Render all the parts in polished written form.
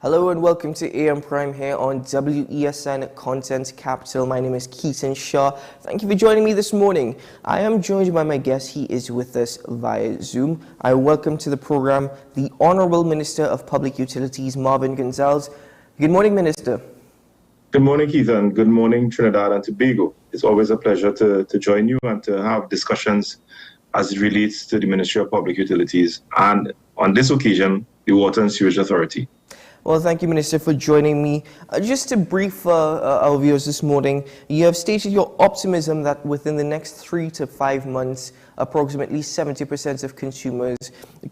Hello and welcome to AM Prime here on WESN Content Capital. My name is Keaton Shaw. Thank you for joining me this morning. I am joined by my guest. He is with us via Zoom. I welcome to the program the Honorable Minister of Public Utilities, Marvin Gonzalez. Good morning, Minister. Good morning, Keaton. Good morning, Trinidad and Tobago. It's always a pleasure to join you and to have discussions as it relates to the Ministry of Public Utilities and, on this occasion, the Water and Sewage Authority. Well, thank you, Minister, for joining me. Just to brief our viewers this morning, you have stated your optimism that within the next 3 to 5 months, approximately 70% of consumers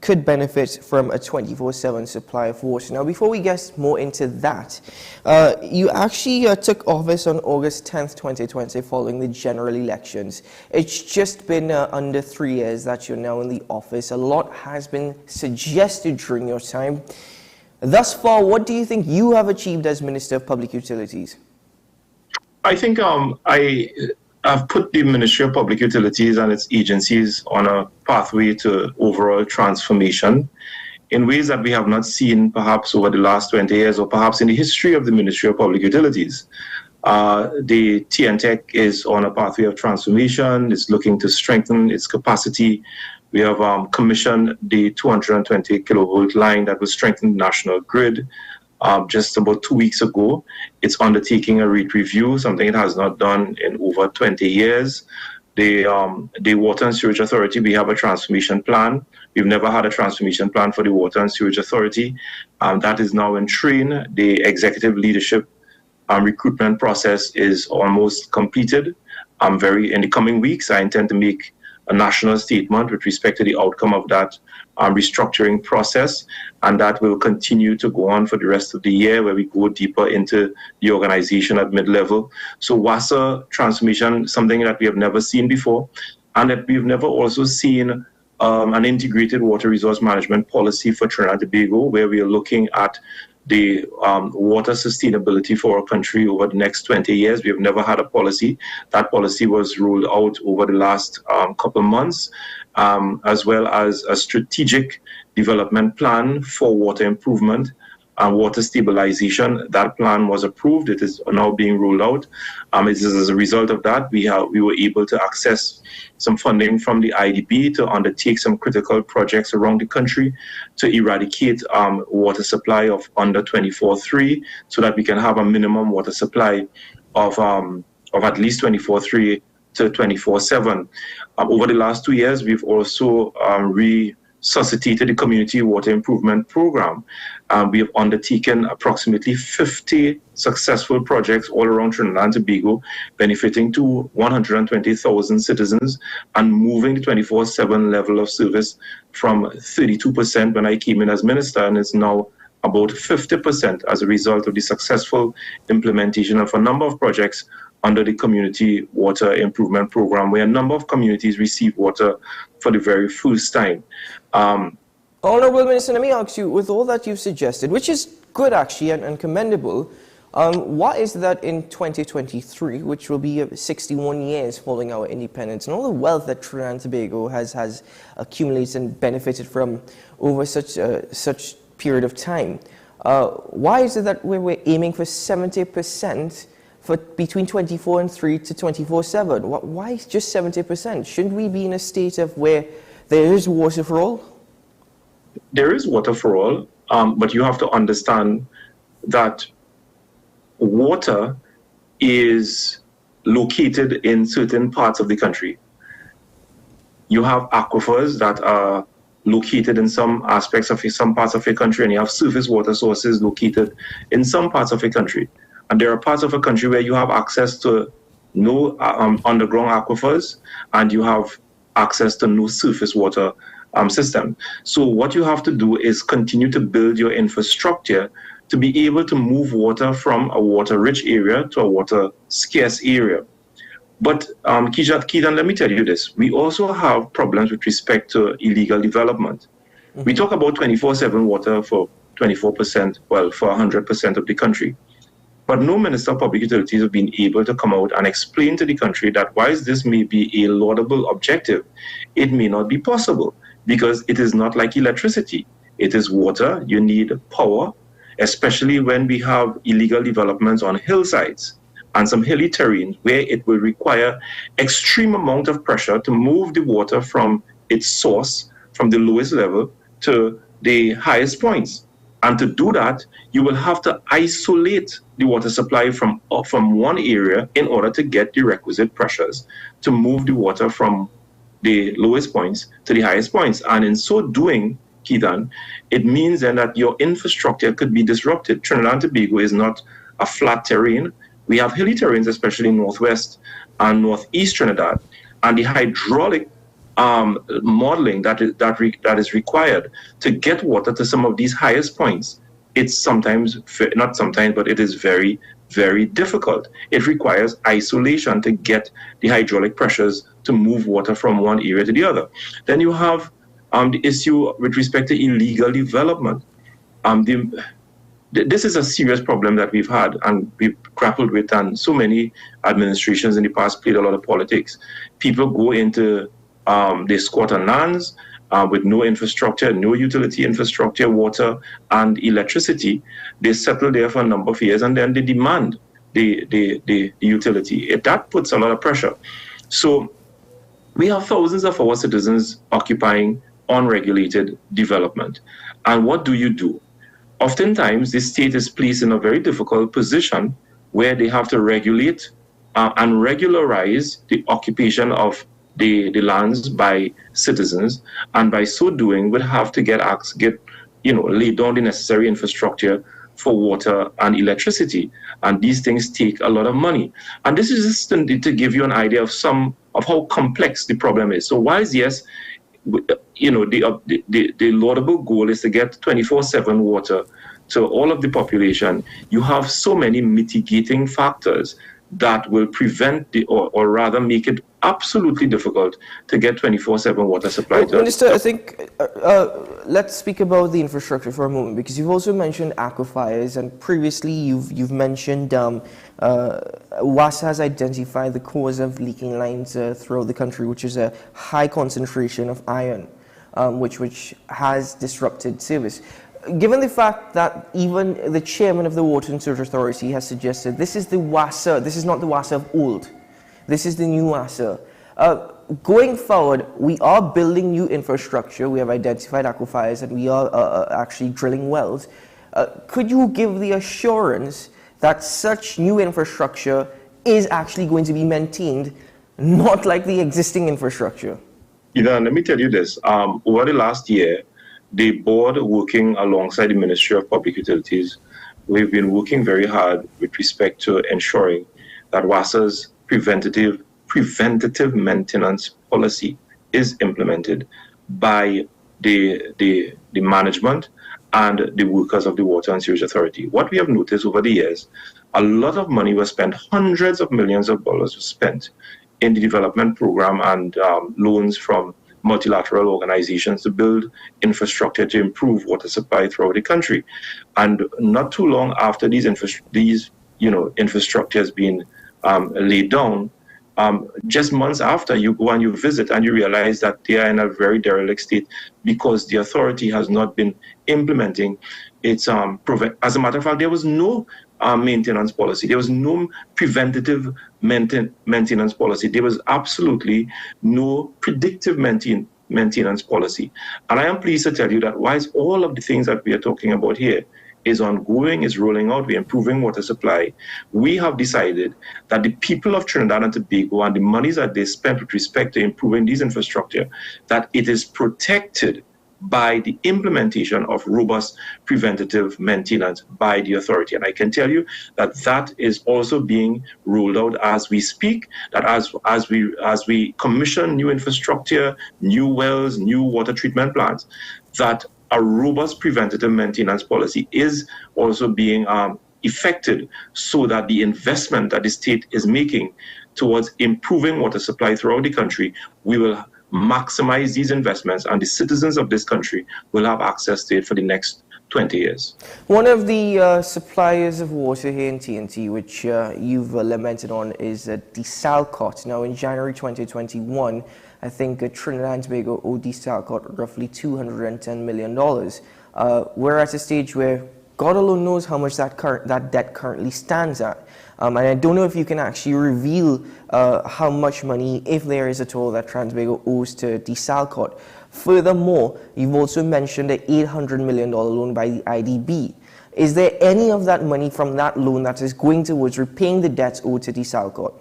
could benefit from a 24/7 supply of water. Now, before we get more into that, you actually took office on August 10th, 2020, following the general elections. It's just been under 3 years that you're now in the office. A lot has been suggested during your time. Thus far, what do you think you have achieved as Minister of Public Utilities? I think I've put the Ministry of Public Utilities and its agencies on a pathway to overall transformation in ways that we have not seen perhaps over the last 20 years or perhaps in the history of the Ministry of Public Utilities. The TNTech is on a pathway of transformation. It's looking to strengthen its capacity. We have commissioned the 220 kilovolt line that will strengthen the national grid just about 2 weeks ago. It's undertaking a rate review, something it has not done in over 20 years. The Water and Sewage Authority, we have a transformation plan. We've never had a transformation plan for the Water and Sewage Authority. That is now in train. The executive leadership recruitment process is almost completed. In the coming weeks, I intend to make a national statement with respect to the outcome of that restructuring process, and that will continue to go on for the rest of the year, where we go deeper into the organization at mid-level. So WASA transformation, something that we have never seen before, and that we've never also seen an integrated water resource management policy for Trinidad and Tobago, where we are looking at the water sustainability for our country over the next 20 years. We have never had a policy. That policy was rolled out over the last couple of months, as well as a strategic development plan for water improvement and water stabilization. That plan was approved. It is now being rolled out. It is as a result of that we were able to access some funding from the IDB to undertake some critical projects around the country to eradicate water supply of under 24/3, so that we can have a minimum water supply of at least 24/3 to 24/7. Over the last 2 years, we've also resuscitated the Community Water Improvement Program. We have undertaken approximately 50 successful projects all around Trinidad and Tobago, benefiting to 120,000 citizens and moving the 24/7 level of service from 32% when I came in as minister, and is now about 50% as a result of the successful implementation of a number of projects under the Community Water Improvement Program, where a number of communities receive water for the very first time. Honourable Minister, let me ask you, with all that you've suggested, which is good actually and commendable, why is that in 2023, which will be 61 years following our independence, and all the wealth that Trinidad and Tobago has accumulated and benefited from over such period of time, why is it that we're aiming for 70% for between 24/3 to 24/7? Why just 70%? Shouldn't we be in a state of where there is water for all? There is water for all, but you have to understand that water is located in certain parts of the country. You have aquifers that are located in some aspects of some parts of your country, and you have surface water sources located in some parts of your country. And there are parts of a country where you have access to no underground aquifers, and you have access to no surface water system. So what you have to do is continue to build your infrastructure to be able to move water from a water-rich area to a water-scarce area. But Keaton, let me tell you this. We also have problems with respect to illegal development. Mm-hmm. We talk about 24/7 water for 24%, well, for 100% of the country. But no Minister of Public Utilities have been able to come out and explain to the country that whilst this may be a laudable objective, it may not be possible, because it is not like electricity. It is water. You need power. especially when we have illegal developments on hillsides and some hilly terrain where it will require extreme amount of pressure to move the water from its source, from the lowest level to the highest points. And to do that, you will have to isolate the water supply from one area in order to get the requisite pressures to move the water from the lowest points to the highest points. And in so doing, Keithan, it means then that your infrastructure could be disrupted. Trinidad and Tobago is not a flat terrain. We have hilly terrains, especially in northwest and northeast Trinidad, and the hydraulic modeling that is required to get water to some of these highest points. It's sometimes, not sometimes, but it is very, very difficult. It requires isolation to get the hydraulic pressures to move water from one area to the other. Then you have the issue with respect to illegal development. This is a serious problem that we've had and we've grappled with, and so many administrations in the past played a lot of politics. People go into they squat on lands with no infrastructure, no utility infrastructure, water and electricity. They settle there for a number of years and then they demand the utility. That puts a lot of pressure. So we have thousands of our citizens occupying unregulated development. And what do? Oftentimes, the state is placed in a very difficult position where they have to regulate and regularize the occupation of the lands by citizens, and by so doing would have to lay down the necessary infrastructure for water and electricity, and these things take a lot of money. And this is just to give you an idea of how complex the problem is. So whilst yes, the laudable goal is to get 24/7 water to all of the population, you have so many mitigating factors that will prevent or rather make it absolutely difficult to get 24/7 water supply. Well, Minister, I think let's speak about the infrastructure for a moment, because you've also mentioned aquifers, and previously you've mentioned WASA has identified the cause of leaking lines throughout the country, which is a high concentration of iron, which has disrupted service. Given the fact that even the chairman of the Water and Sewage Authority has suggested this is the WASA, this is not the WASA of old, this is the new WASA. Going forward, we are building new infrastructure, we have identified aquifers, and we are actually drilling wells. Could you give the assurance that such new infrastructure is actually going to be maintained, not like the existing infrastructure? Let me tell you this. Over the last year, the board, working alongside the Ministry of Public Utilities, we've been working very hard with respect to ensuring that WASA's preventative maintenance policy is implemented by the management and the workers of the Water and Sewage Authority. What we have noticed over the years, a lot of money was spent, hundreds of millions of dollars was spent in the development program and loans from multilateral organizations to build infrastructure to improve water supply throughout the country. And not too long after these infrastructure has been laid down, just months after, you go and you visit and you realize that they are in a very derelict state because the authority has not been implementing its as a matter of fact, there was no maintenance policy. There was no preventative maintenance policy. There was absolutely no predictive maintenance policy. And I am pleased to tell you that whilst all of the things that we are talking about here is ongoing, is rolling out, we're improving water supply, we have decided that the people of Trinidad and Tobago and the monies that they spent with respect to improving these infrastructure, that it is protected by the implementation of robust preventative maintenance by the authority. And I can tell you that that is also being rolled out as we speak, that as we commission new infrastructure, new wells, new water treatment plants, that a robust preventative maintenance policy is also being effected so that the investment that the state is making towards improving water supply throughout the country, we will maximize these investments and the citizens of this country will have access to it for the next 20 years. One of the suppliers of water here in TNT, which you've lamented on, is Digicel. Now, in January 2021, I think Trinidad and Tobago owed Digicel roughly $210 million. We're at a stage where God alone knows how much that debt currently stands at. And I don't know if you can actually reveal how much money, if there is at all, that Transmigo owes to Disalcot. Furthermore, you've also mentioned the $800 million loan by the IDB. Is there any of that money from that loan that is going towards repaying the debts owed to Disalcot?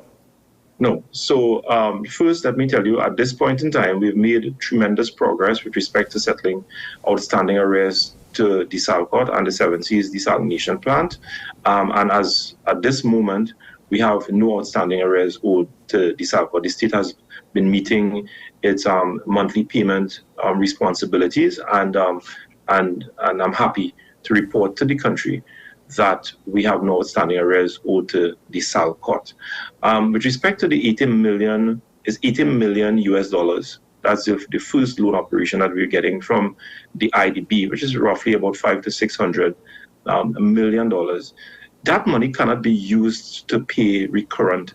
No. So first, let me tell you, at this point in time, we've made tremendous progress with respect to settling outstanding arrears to Disalcot and the Seven Seas desalination plant. And as at this moment, we have no outstanding arrears owed to Disalcot. The state has been meeting its monthly payment responsibilities, and I'm happy to report to the country that we have no outstanding arrears owed to Disalcot. With respect to the 80 million, is 80 million US dollars. That's the first loan operation that we're getting from the IDB, which is roughly about $500 to $600 million. That money cannot be used to pay recurrent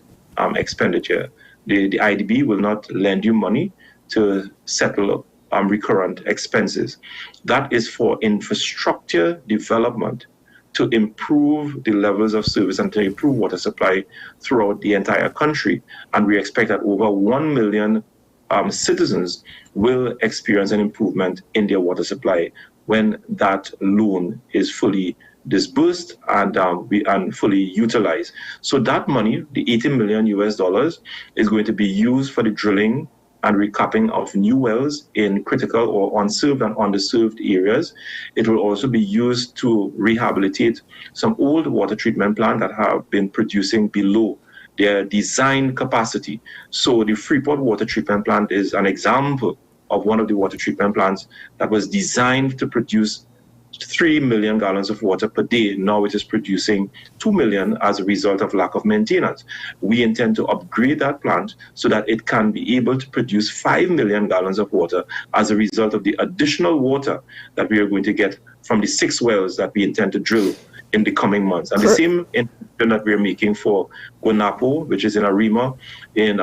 expenditure. The IDB will not lend you money to settle recurrent expenses. That is for infrastructure development, to improve the levels of service and to improve water supply throughout the entire country. And we expect that over 1 million citizens will experience an improvement in their water supply when that loan is fully disbursed and fully utilized. So that money, the 80 million US dollars, is going to be used for the drilling and recapping of new wells in critical or unserved and underserved areas. It will also be used to rehabilitate some old water treatment plants that have been producing below their design capacity. So the Freeport water treatment plant is an example of one of the water treatment plants that was designed to produce 3 million gallons of water per day. Now it is producing 2 million as a result of lack of maintenance. We intend to upgrade that plant so that it can be able to produce 5 million gallons of water as a result of the additional water that we are going to get from the 6 wells that we intend to drill in the coming months. And the same intention that we're making for Guanapo, which is in Arima, in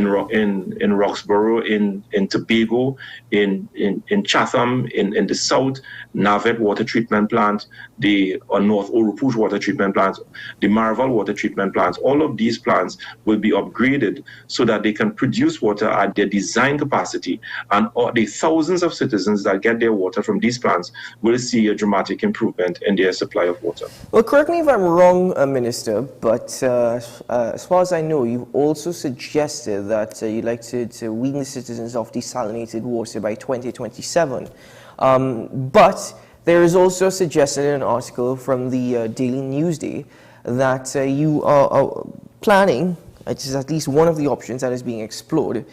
Roxborough, in Tobago, in Chatham, in the south, Navet water treatment plant, the North Oropouche water treatment plant, the Marval water treatment plants. All of these plants will be upgraded so that they can produce water at their design capacity, and the thousands of citizens that get their water from these plants will see a dramatic improvement in their supply of water. Well, correct me if I'm wrong, Minister, but as far as I know, you've also suggested that you'd like to wean the citizens off desalinated water by 2027. But there is also suggested in an article from the Daily Newsday that you are planning, it is at least one of the options that is being explored,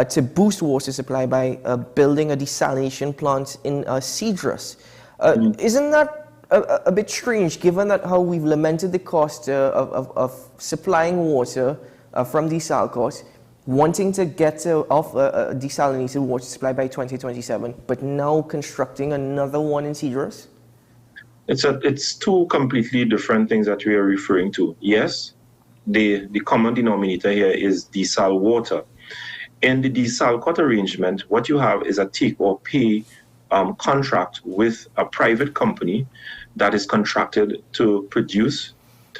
to boost water supply by building a desalination plant in Cedrus. Isn't that a bit strange, given that how we've lamented the cost of supplying water from Disalcot, wanting to get off a desalinated water supply by 2027, but now constructing another one in Cedrus? It's two completely different things that we are referring to. Yes, the common denominator here is desal water. In the Disalcot arrangement, what you have is a take or pay contract with a private company that is contracted to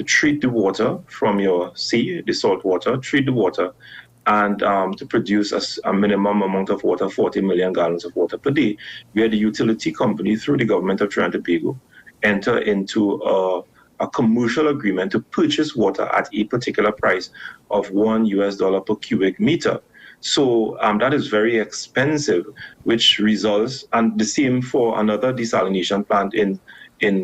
treat the water from your sea, the salt water, treat the water, and to produce a minimum amount of water, 40 million gallons of water per day, where the utility company, through the government of Trinidad and Tobago, enter into a commercial agreement to purchase water at a particular price of $1 per cubic meter. So that is very expensive, which results, and the same for another desalination plant in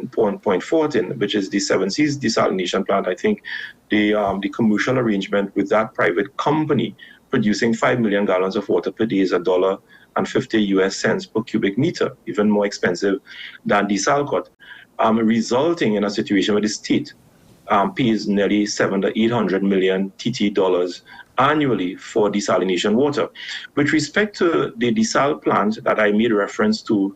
Point Fortin, which is the Seven Seas desalination plant. I think the commercial arrangement with that private company producing 5 million gallons of water per day is $1.50 per cubic meter, even more expensive than Disalcot, resulting in a situation where the state pays nearly 700 to 800 million TT dollars annually for desalination water. With respect to the desal plant that I made reference to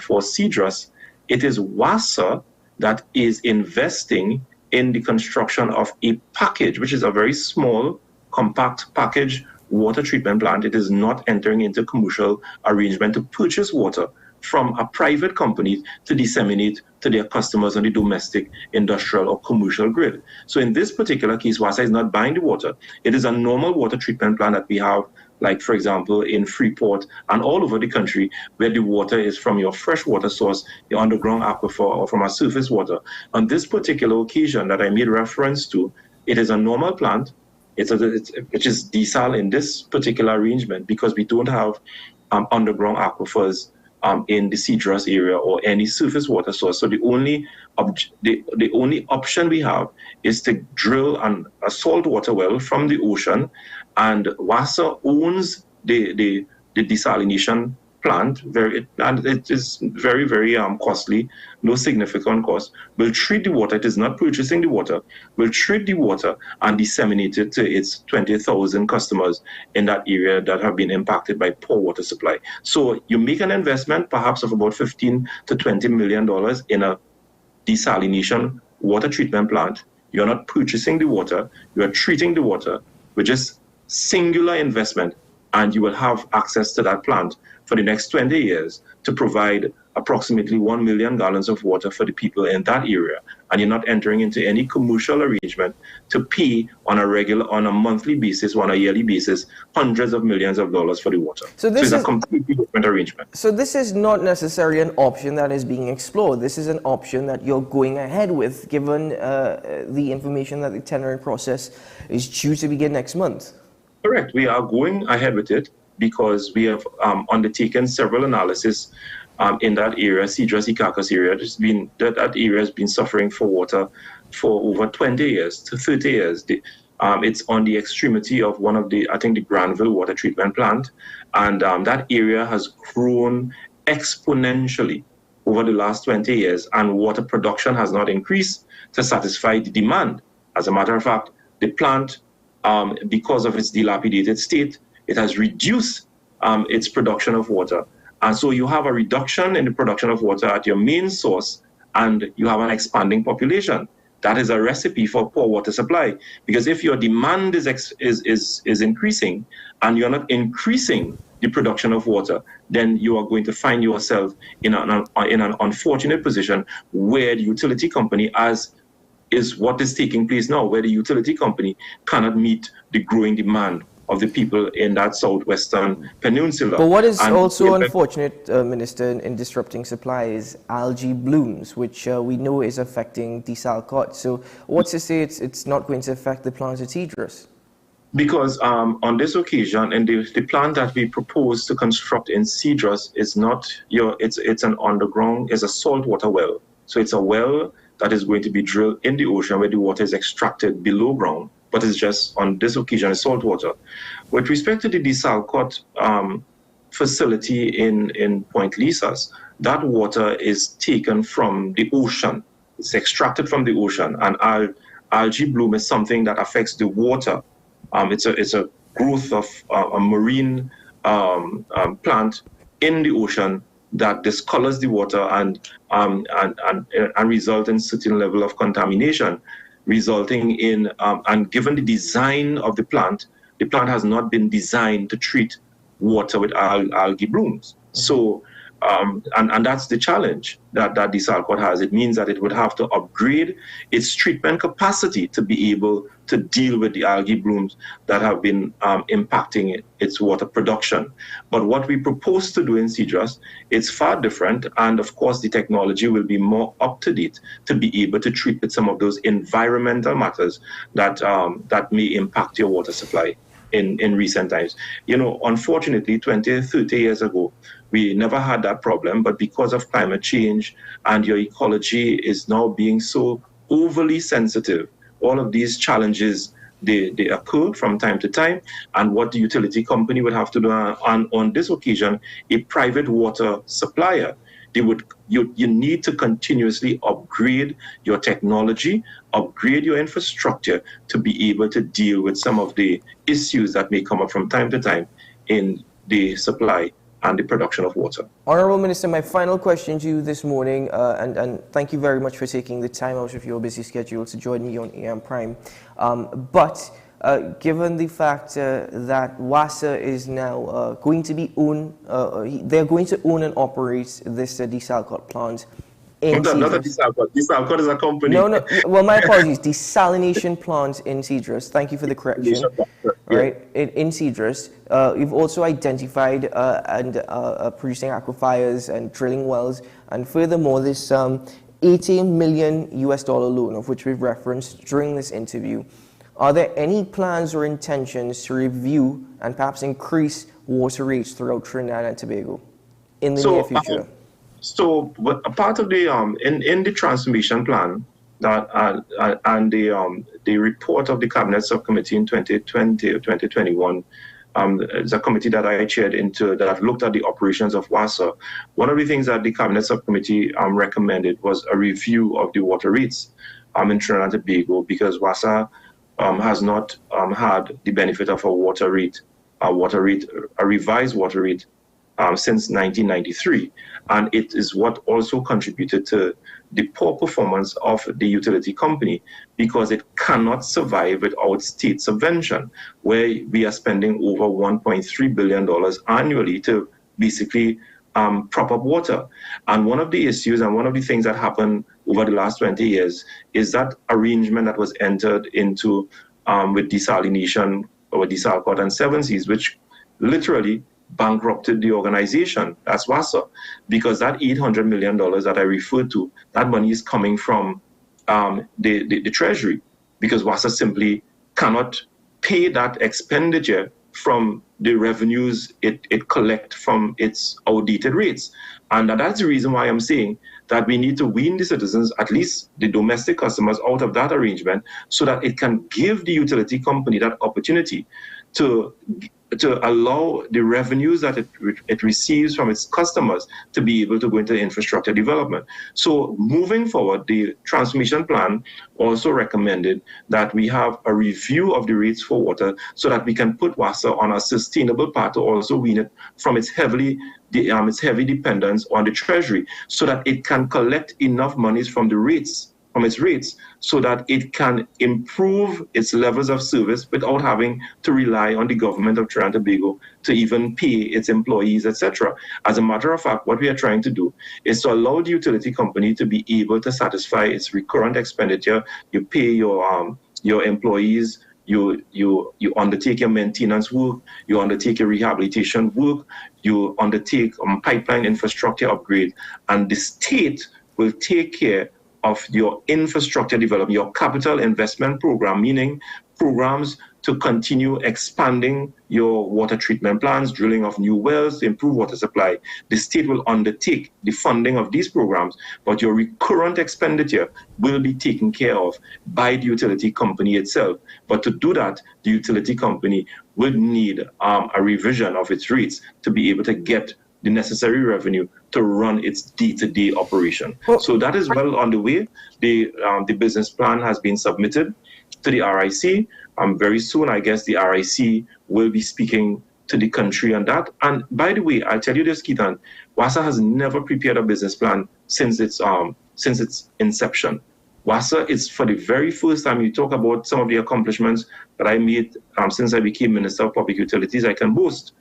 for Cedrus, it is WASA that is investing in the construction of a package, which is a very small, compact package water treatment plant. It is not entering into commercial arrangement to purchase water from a private company to disseminate to their customers on the domestic, industrial, or commercial grid. So in this particular case, WASA is not buying the water. It is a normal water treatment plant that we have, like, for example, in Freeport and all over the country, where the water is from your freshwater source, your underground aquifer, or from a surface water. On this particular occasion that I made reference to, it is a normal plant, which is desal in this particular arrangement, because we don't have underground aquifers in the Cedros area or any surface water source. So the only option we have is to drill a saltwater well from the ocean, and WASA owns the desalination plant, and it is very, very costly, no significant cost. We'll treat the water, it is not purchasing the water, we'll treat the water and disseminate it to its 20,000 customers in that area that have been impacted by poor water supply. So you make an investment perhaps of about $15 to $20 million in a desalination water treatment plant. You're not purchasing the water, you are treating the water with just singular investment, and you will have access to that plant for the next 20 years to provide approximately 1 million gallons of water for the people in that area. And you're not entering into any commercial arrangement to pay on a monthly basis, or on a yearly basis, hundreds of millions of dollars for the water. So it's a completely different arrangement. So this is not necessarily an option that is being explored. This is an option that you're going ahead with, given the information that the tendering process is due to begin next month. Correct. We are going ahead with it because we have undertaken several analysis in that area, Cedros Icacos area. That area has been suffering for water for over 20 years to 30 years. It's on the extremity of one of the Granville water treatment plant, and that area has grown exponentially over the last 20 years, and water production has not increased to satisfy the demand. As a matter of fact, the plant, because of its dilapidated state, it has reduced its production of water. And so you have a reduction in the production of water at your main source, and you have an expanding population. That is a recipe for poor water supply, because if your demand is increasing and you're not increasing the production of water, then you are going to find yourself in an unfortunate position where the utility company, as is what is taking place now, where the utility company cannot meet the growing demand of the people in that southwestern peninsula. But what is also unfortunate, Minister, in disrupting supply is algae blooms, which we know is affecting desal cod. So what's to say it's not going to affect the plants at Cedros? Because on this occasion, and the plant that we propose to construct in Cedros is not it's an underground, it's a saltwater well. So it's a well that is going to be drilled in the ocean where the water is extracted below ground, but it's just on this occasion it's salt water. With respect to the desal cod facility in Point Lisas, that water is taken from the ocean. It's extracted from the ocean, and algae bloom is something that affects the water. It's a growth of a marine plant in the ocean that discolors the water and result in certain level of contamination, resulting in and given the design of the plant has not been designed to treat water with algae blooms. So and that's the challenge that desal cod has. It means that it would have to upgrade its treatment capacity to be able to deal with the algae blooms that have been impacting its water production. But what we propose to do in Cedros, it's far different, and of course the technology will be more up to date to be able to treat with some of those environmental matters that may impact your water supply in recent times. You know, unfortunately, 20, 30 years ago, we never had that problem, but because of climate change and your ecology is now being so overly sensitive, all of these challenges, they occur from time to time. And what the utility company would have to do on this occasion, a private water supplier, you need to continuously upgrade your technology, upgrade your infrastructure to be able to deal with some of the issues that may come up from time to time in the supply and the production of water. Honourable Minister, my final question to you this morning, and thank you very much for taking the time out of your busy schedule to join me on AM Prime. But given the fact that WASA is now going to be they're going to own and operate this desalination plant in Not a Cedros. Desalcott is a company. No, well, my apologies. Desalination plant in Cedros. Thank you for the correction. Right, in Cedros. You've also identified producing aquifers and drilling wells, and furthermore, this $18 million loan, of which we've referenced during this interview. Are there any plans or intentions to review and perhaps increase water rates throughout Trinidad and Tobago in the near future? So, a part of the in the transformation plan that and the report of the cabinet subcommittee in 2020 or 2021, is a committee that I chaired that looked at the operations of WASA. One of the things that the cabinet subcommittee recommended was a review of the water rates in Trinidad and Tobago, because WASA has not had the benefit of a revised water rate since 1993, and it is what also contributed to the poor performance of the utility company, because it cannot survive without state subvention, where we are spending over $1.3 billion annually to basically prop up water. And one of the issues and one of the things that happened over the last 20 years is that arrangement that was entered into with desalination or Desalcott and Seven Seas, which literally bankrupted the organization, that's WASA, because that $800 million that I referred to, that money is coming from the treasury, because WASA simply cannot pay that expenditure from the revenues it collects from its outdated rates. And that's the reason why I'm saying that we need to wean the citizens, at least the domestic customers, out of that arrangement, so that it can give the utility company that opportunity to allow the revenues that it receives from its customers to be able to go into infrastructure development. So moving forward, the transformation plan also recommended that we have a review of the rates for water so that we can put WASA on a sustainable path to also wean it from its heavy dependence on the treasury, so that it can collect enough monies from its rates, so that it can improve its levels of service without having to rely on the government of Trinidad and Tobago to even pay its employees, etc. As a matter of fact, what we are trying to do is to allow the utility company to be able to satisfy its recurrent expenditure. You pay your employees, you undertake your maintenance work, you undertake your rehabilitation work, you undertake pipeline infrastructure upgrade, and the state will take care of your infrastructure development, your capital investment program, meaning programs to continue expanding your water treatment plants, drilling of new wells to improve water supply. The state will undertake the funding of these programs, but your recurrent expenditure will be taken care of by the utility company itself. But to do that, the utility company will need a revision of its rates to be able to get the necessary revenue to run its day-to-day operation. So that is well on the way. The business plan has been submitted to the RIC. Very soon, I guess the RIC will be speaking to the country on that. And by the way, I'll tell you this, Keaton, WASA has never prepared a business plan since its inception. WASA is, for the very first time, you talk about some of the accomplishments that I made since I became Minister of Public Utilities, I can boast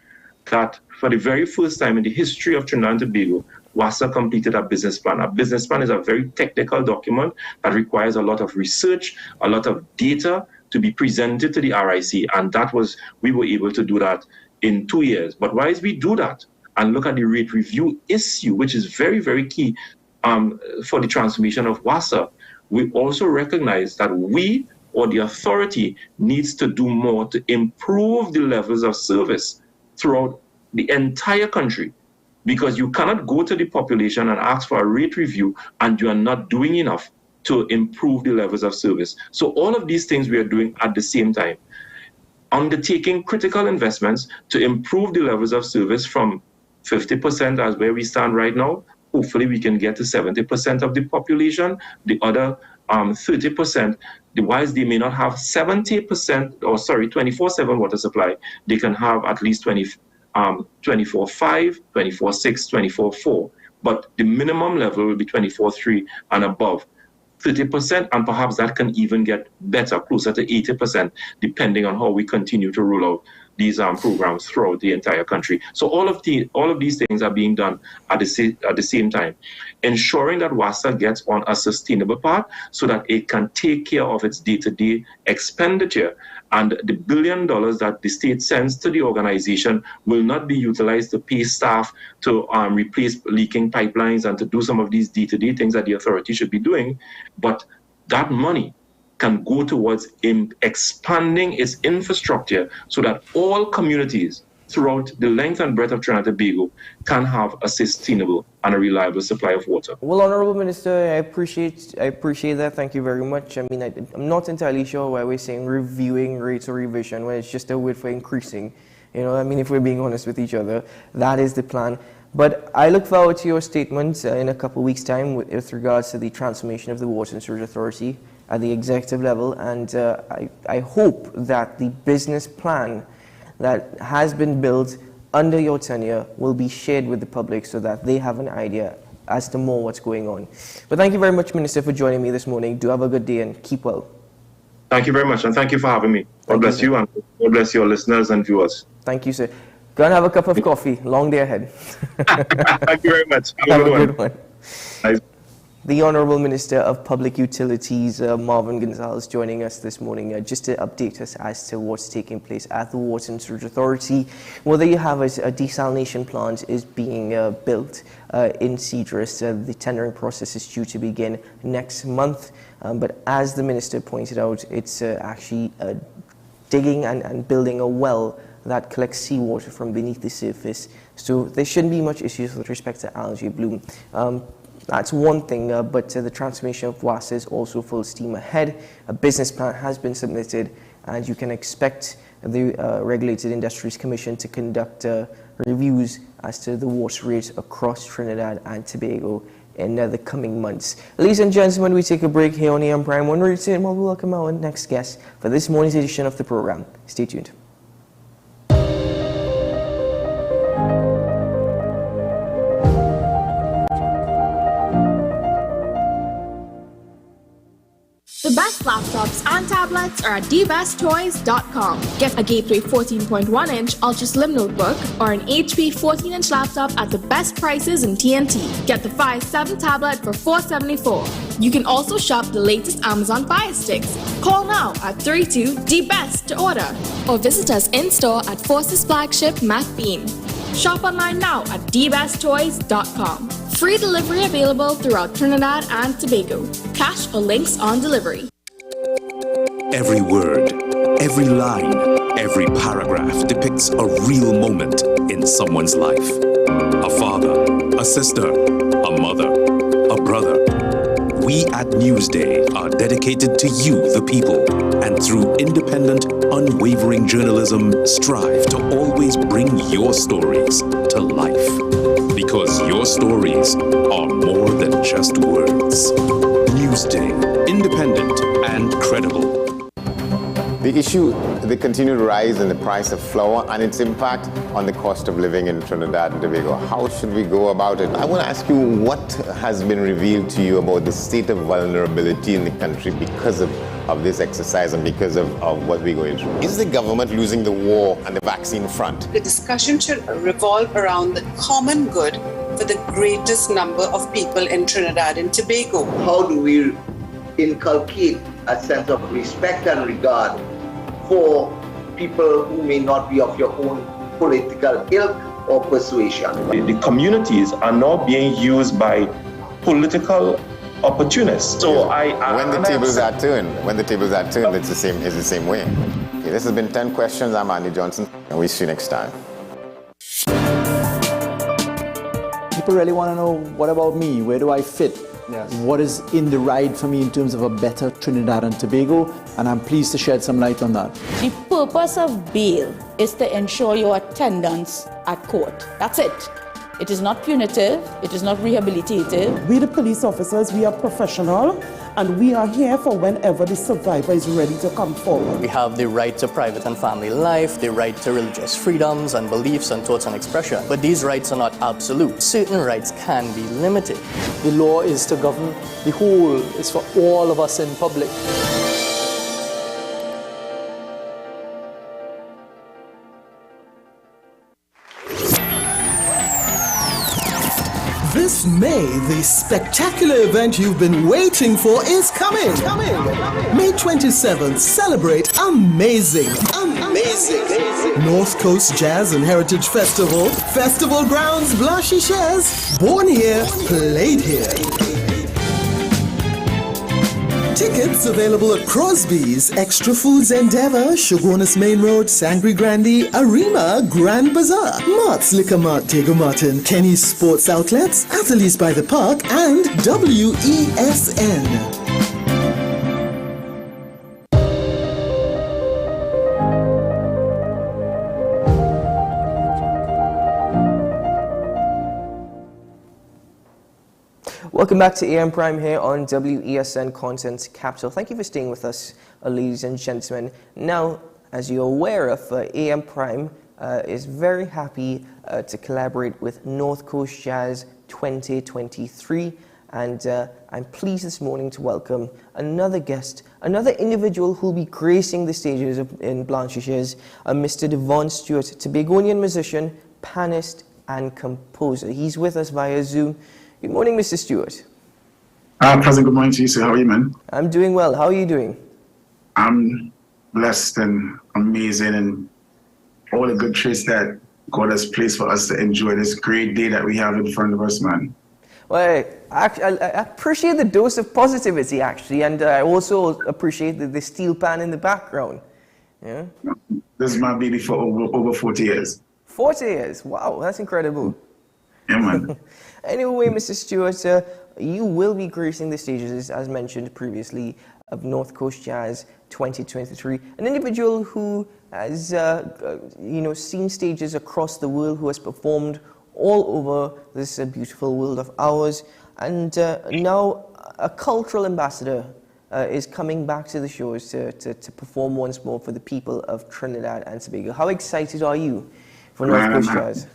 that for the very first time in the history of Trinidad and Tobago, WASA completed a business plan. A business plan is a very technical document that requires a lot of research, a lot of data to be presented to the RIC, and we were able to do that in 2 years. But whilst we do that and look at the rate review issue, which is very, very key for the transformation of WASA, we also recognize that we, or the authority, needs to do more to improve the levels of service throughout the entire country, because you cannot go to the population and ask for a rate review and you are not doing enough to improve the levels of service. So all of these things we are doing at the same time, undertaking critical investments to improve the levels of service from 50% as where we stand right now. Hopefully we can get to 70% of the population. The other 30%, whilst they may not have 24/7 water supply, they can have at least 24/5, 24/6, 24/4. But the minimum level will be 24/3 and above. 30%, and perhaps that can even get better, closer to 80%, depending on how we continue to roll out these programs throughout the entire country. So all of these things are being done at the same time, ensuring that WASA gets on a sustainable path so that it can take care of its day-to-day expenditure. And the $1 billion that the state sends to the organization will not be utilized to pay staff to replace leaking pipelines and to do some of these day-to-day things that the authority should be doing. But that money can go towards expanding its infrastructure so that all communities throughout the length and breadth of Trinidad and Tobago can have a sustainable and a reliable supply of water. Well, Honorable Minister, I appreciate that. Thank you very much. I mean, I'm not entirely sure why we're saying reviewing rates or revision when it's just a word for increasing. You know, I mean, if we're being honest with each other, that is the plan. But I look forward to your statement in a couple of weeks' time with regards to the transformation of the Water and Sewerage Authority at the executive level, and I hope that the business plan that has been built under your tenure will be shared with the public so that they have an idea as to more what's going on. But thank you very much, Minister, for joining me this morning. Do have a good day and keep well. Thank you very much, and thank you for having me. God bless you, and God bless your listeners and viewers. Thank you, sir. Go and have a cup of coffee. Long day ahead. Thank you very much. Have a good one. Nice. The Honourable Minister of Public Utilities, Marvin Gonzalez, joining us this morning just to update us as to what's taking place at the Water and Sewerage Authority. Well, there you have it. A desalination plant is being built in Cedrus. The tendering process is due to begin next month. But as the Minister pointed out, it's actually digging and building a well that collects seawater from beneath the surface. So there shouldn't be much issues with respect to algae bloom. That's one thing, but the transformation of WASA is also full steam ahead. A business plan has been submitted, and you can expect the Regulated Industries Commission to conduct reviews as to the water rates across Trinidad and Tobago in the coming months. Ladies and gentlemen, we take a break here on Prrime. When we return, we'll welcome our next guest for this morning's edition of the program. Stay tuned. The best laptops and tablets are at dbesttoys.com. Get a Gateway 14.1-inch Ultra Slim notebook or an HP 14-inch laptop at the best prices in TNT. Get the Fire 7 tablet for $474. You can also shop the latest Amazon Fire Sticks. Call now at 32-DBEST to order or visit us in-store at Forces Flagship Mac Bean. Shop online now at dbesttoys.com. Free delivery available throughout Trinidad and Tobago. Cash or links on delivery. Every word, every line, every paragraph depicts a real moment in someone's life. A father, a sister, a mother, a brother. We at Newsday are dedicated to you, the people, and through independent, unwavering journalism, strive to always bring your stories to life. Because your stories are more than just words. Newsday, independent and credible. The issue, the continued rise in the price of flour and its impact on the cost of living in Trinidad and Tobago. How should we go about it? I want to ask you, what has been revealed to you about the state of vulnerability in the country because of this exercise and because of what we're going through? Is the government losing the war on the vaccine front? The discussion should revolve around the common good for the greatest number of people in Trinidad and Tobago. How do we inculcate a sense of respect and regard for people who may not be of your own political ilk or persuasion? The communities are now being used by political opportunists. So when the tables are turned, it's the same way. Okay, this has been 10 questions. I'm Andy Johnson, and we'll see you next time. People really want to know, what about me? Where do I fit? Yes. What is in the ride for me in terms of a better Trinidad and Tobago? And I'm pleased to shed some light on that. The purpose of bail is to ensure your attendance at court. That's it. It is not punitive, it is not rehabilitative. We the police officers, we are professional, and we are here for whenever the survivor is ready to come forward. We have the right to private and family life, the right to religious freedoms and beliefs and thoughts and expression. But these rights are not absolute. Certain rights can be limited. The law is to govern the whole, it's for all of us in public. This May, the spectacular event you've been waiting for is coming. May 27th, celebrate amazing North Coast Jazz and Heritage Festival. Festival grounds, Blanche Shares. Born here, played here. Tickets available at Crosby's, Extra Foods Endeavour, Shogunus Main Road, Sangre Grande, Arima, Grand Bazaar, Mart's Liquor Mart, Diego Martin, Kenny's Sports Outlets, Athletes by the Park, and WESN. Welcome back to AM Prime here on WESN Content Capital. Thank you for staying with us, ladies and gentlemen. Now, as you're aware of, AM Prime is very happy to collaborate with North Coast Jazz 2023. And I'm pleased this morning to welcome another guest, another individual who will be gracing the stages in Blanchisseuse, Mr. Devon Stewart, Tobagonian musician, pianist, and composer. He's with us via Zoom. Good morning, Mr. Stewart. Pleasant good morning to you, sir. How are you, man? I'm doing well. How are you doing? I'm blessed and amazing and all the good traits that God has placed for us to enjoy this great day that we have in front of us, man. Well, I appreciate the dose of positivity, actually, and I also appreciate the steel pan in the background. Yeah? This is my baby for over 40 years. 40 years? Wow, that's incredible. Yeah, man. Anyway, Mr. Stewart, you will be gracing the stages, as mentioned previously, of North Coast Jazz 2023. An individual who has, seen stages across the world, who has performed all over this beautiful world of ours, and now a cultural ambassador is coming back to the shores to perform once more for the people of Trinidad and Tobago. How excited are you for North Coast Jazz?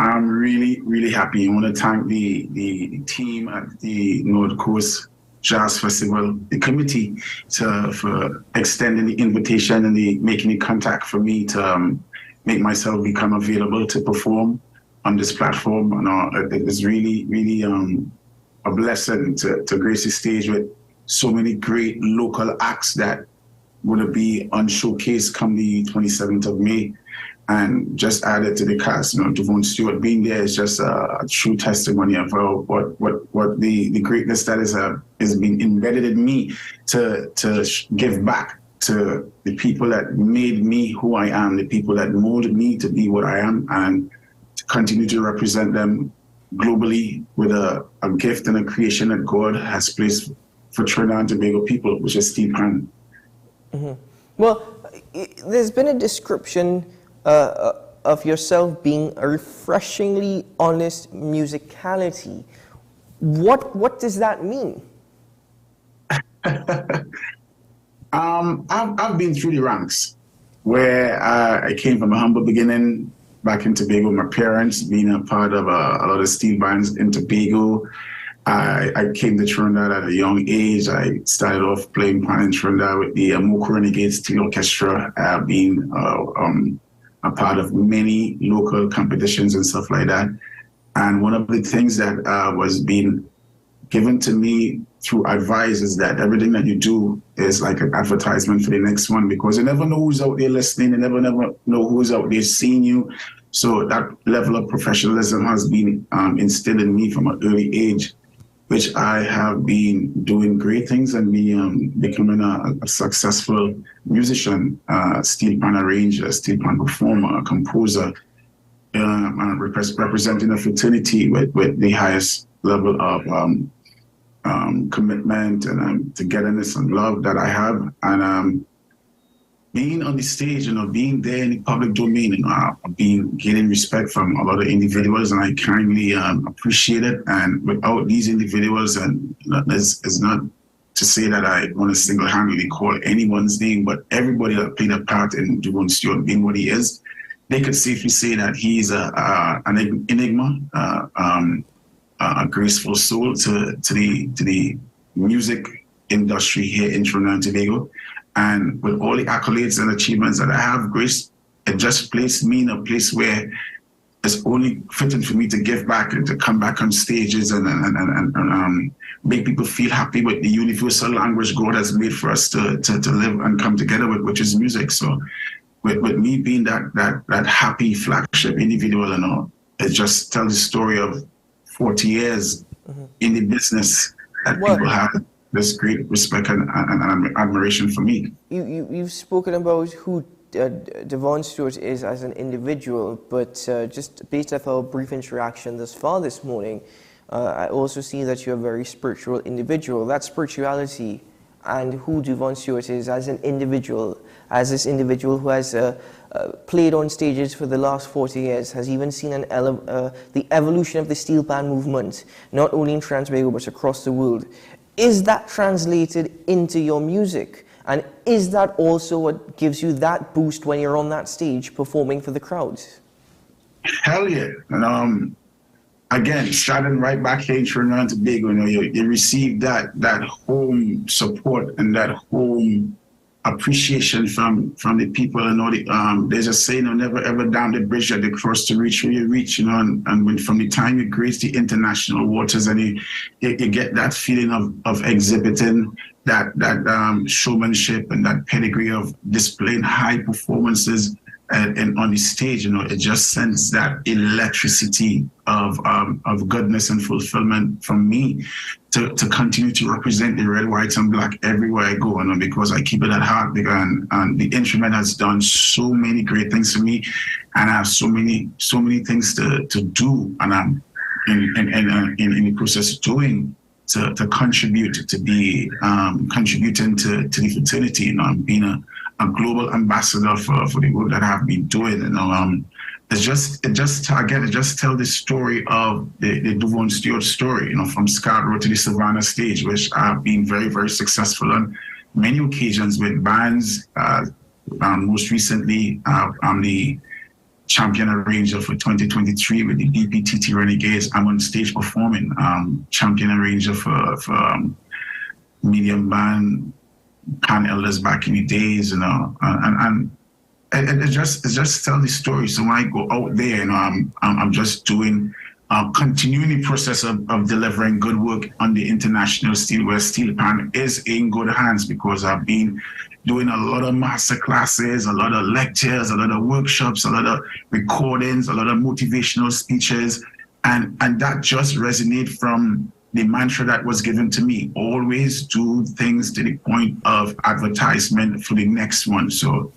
I'm really, really happy. I want to thank the team at the North Coast Jazz Festival, the committee, for extending the invitation and making the contact for me to make myself become available to perform on this platform. And it is really, really a blessing to grace the stage with so many great local acts that would be on showcase come the 27th of May. And just added to the cast, Devon Stewart being there is just a true testimony of what the greatness that is being embedded in me to give back to the people that made me who I am, the people that molded me to be what I am, and to continue to represent them globally with a gift and a creation that God has placed for Trinidad and Tobago people, which is steel pan. Mm-hmm. Well, there's been a description of yourself being a refreshingly honest musicality. What does that mean? I've been through the ranks where I came from a humble beginning back in Tobago. My parents being a part of a lot of steel bands in Tobago. I came to Trinidad at a young age. I started off playing pan in Trinidad with the Moko Renegade Steel Orchestra, being a part of many local competitions and stuff like that. And one of the things that was being given to me through advice is that everything that you do is like an advertisement for the next one, because you never know who's out there listening, you never know who's out there seeing you. So that level of professionalism has been instilled in me from an early age, which I have been doing great things and becoming a successful musician, steel pan arranger, steel pan performer, composer, and representing a fraternity with the highest level of commitment and togetherness and love that I have. And being on the stage, being there in the public domain, gaining respect from a lot of individuals, and I kindly appreciate it. And without these individuals, and it's not to say that I want to single-handedly call anyone's name, but everybody that played a part in Devon Stewart being what he is, they could safely say that he's an enigma, a graceful soul to the music industry here in Trinidad and Tobago. And with all the accolades and achievements that I have, Grace, it just placed me in a place where it's only fitting for me to give back and to come back on stages and make people feel happy with the universal language God has made for us to live and come together with, which is music. So with me being that happy flagship individual, it just tells the story of 40 years in the business that people have this great respect and admiration for me. You've spoken about who Devon Stewart is as an individual, but just based off our brief interaction thus far this morning, I also see that you're a very spiritual individual. That spirituality and who Devon Stewart is as an individual, as this individual who has played on stages for the last 40 years, has even seen the evolution of the steel pan movement, not only in Trinidad and Tobago but across the world. Is that translated into your music? And is that also what gives you that boost when you're on that stage performing for the crowds? Hell yeah. And again, starting right back here in Trinidad and Tobago, you receive that home support and that home appreciation from the people. There's a saying, never ever down the bridge that they cross to reach where you reach, and when from the time you grace the international waters and you get that feeling of exhibiting that showmanship and that pedigree of displaying high performances and on the stage, it just sends that electricity of goodness and fulfillment from me to continue to represent the red, white, and black everywhere I go, because I keep it at heart. And the instrument has done so many great things for me, and I have so many things to do, and I'm in the process of doing to contribute to be contributing to the fraternity. Being a global ambassador for the work that I've been doing. It just tells the story of the Devon Stewart story, from Scarborough to the Savannah stage, which I've been very, very successful on many occasions with bands. Most recently, I'm the champion arranger for 2023 with the DPTT Renegades. I'm on stage performing, champion arranger for medium band Pan Elders back in the days, and it just tells the story. So when I go out there, I'm just doing, continuing the process of delivering good work on the international steel, where steel pan is in good hands, because I've been doing a lot of master classes, a lot of lectures, a lot of workshops, a lot of recordings, a lot of motivational speeches, and that just resonates from the mantra that was given to me: always do things to the point of advertisement for the next one. So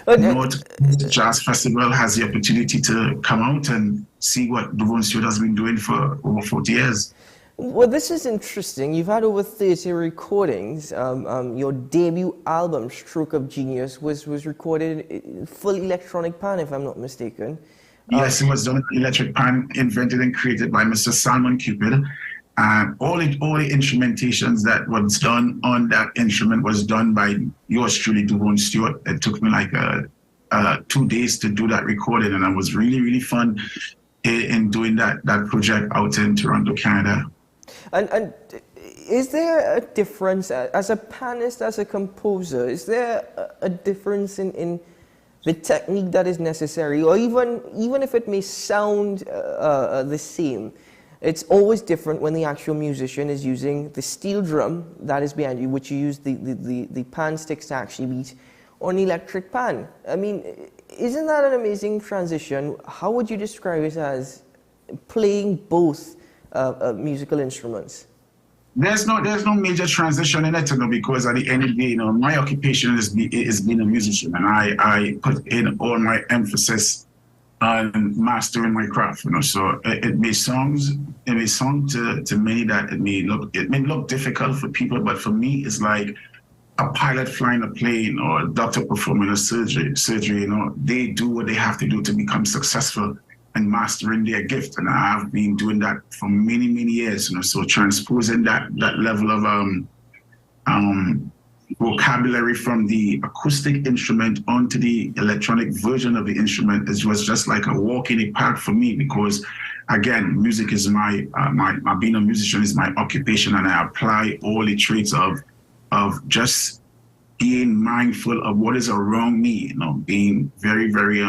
North Jazz Festival has the opportunity to come out and see what Devon Stewart has been doing for over 40 years. Well, this is interesting. You've had over 30 recordings. Your debut album, Stroke of Genius, was recorded in full electronic pan, if I'm not mistaken. Yes, it was done in electric pan, invented and created by Mr. Salmon Cupid. All the instrumentations that was done on that instrument was done by yours truly, Devon Stewart. It took me like 2 days to do that recording, and it was really, really fun in doing that project out in Toronto, Canada. And is there a difference, as a panist, as a composer, is there a difference in the technique that is necessary, or even if it may sound the same? It's always different when the actual musician is using the steel drum that is behind you, which you use the pan sticks to actually beat, or an electric pan. I mean, isn't that an amazing transition? How would you describe it as playing both musical instruments? There's no major transition in it, because at the end of the day, my occupation is being a musician, and I put in all my emphasis on mastering my craft. So it may sound to many that it may look difficult for people, but for me, it's like a pilot flying a plane or a doctor performing a surgery, they do what they have to do to become successful and mastering their gift. And I've been doing that for many, many years, so transposing that level of vocabulary from the acoustic instrument onto the electronic version of the instrument was just like a walk in the park for me, because again, music is my being a musician is my occupation, and I apply all the traits of just being mindful of what is around me, being very, very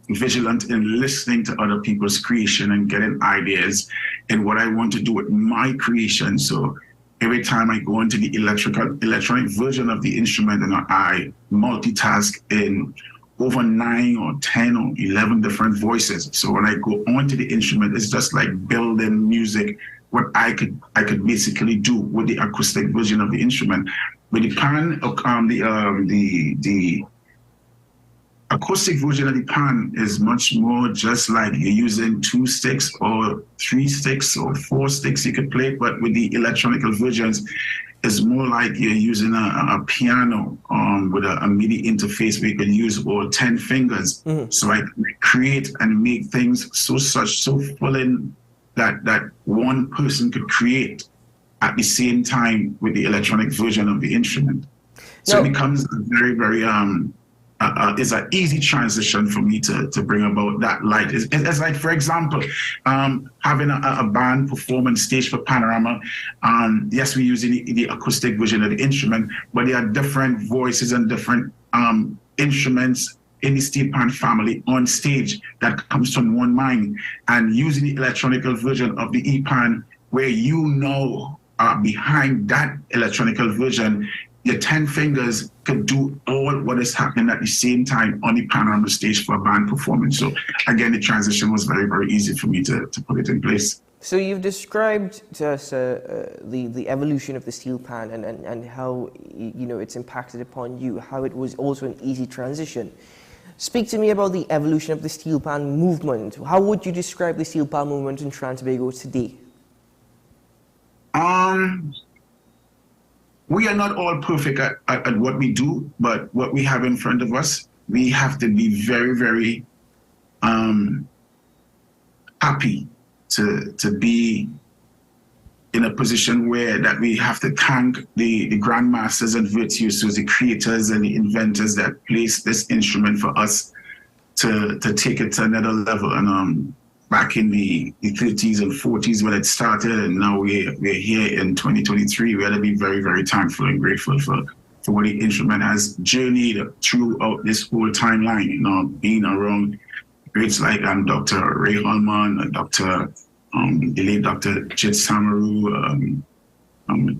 vigilant in listening to other people's creation and getting ideas and what I want to do with my creation. So every time I go into the electronic version of the instrument, and I multitask in over 9 or 10 or 11 different voices. So when I go onto the instrument, it's just like building music, what I could basically do with the acoustic version of the instrument. With the pan, the acoustic version of the pan is much more just like you're using 2 sticks or 3 sticks or 4 sticks you could play. But with the electronic versions, it's more like you're using a piano with a MIDI interface where you can use all 10 fingers. So I can create and make things so full in that one person could create at the same time with the electronic version of the instrument. So it becomes very, very it's an easy transition for me to bring about that light. It's like, for example, having a band perform on stage for Panorama. Yes, we're using the acoustic version of the instrument, but there are different voices and different instruments in the steel pan family on stage that comes from one mind. And using the electronic version of the E-pan, where behind that electronic version, your 10 fingers could do all what is happening at the same time on the Panorama stage for a band performance. So again, the transition was very, very easy for me to put it in place. So you've described to us the evolution of the steel pan and how it's impacted upon you, how it was also an easy transition. Speak to me about the evolution of the steel pan movement. How would you describe the steel pan movement in Trinidad and Tobago today? We are not all perfect at what we do, but what we have in front of us, we have to be very, very happy to be in a position where that we have to thank the grandmasters and virtuosos, the creators and the inventors that placed this instrument for us to take it to another level. And back in the 30s and 40s when it started, and now we're here in 2023, we ought to be very, very thankful and grateful for what the instrument has journeyed throughout this whole timeline, being around greats like Dr. Ray Holman, the late Dr. Jit Samaru,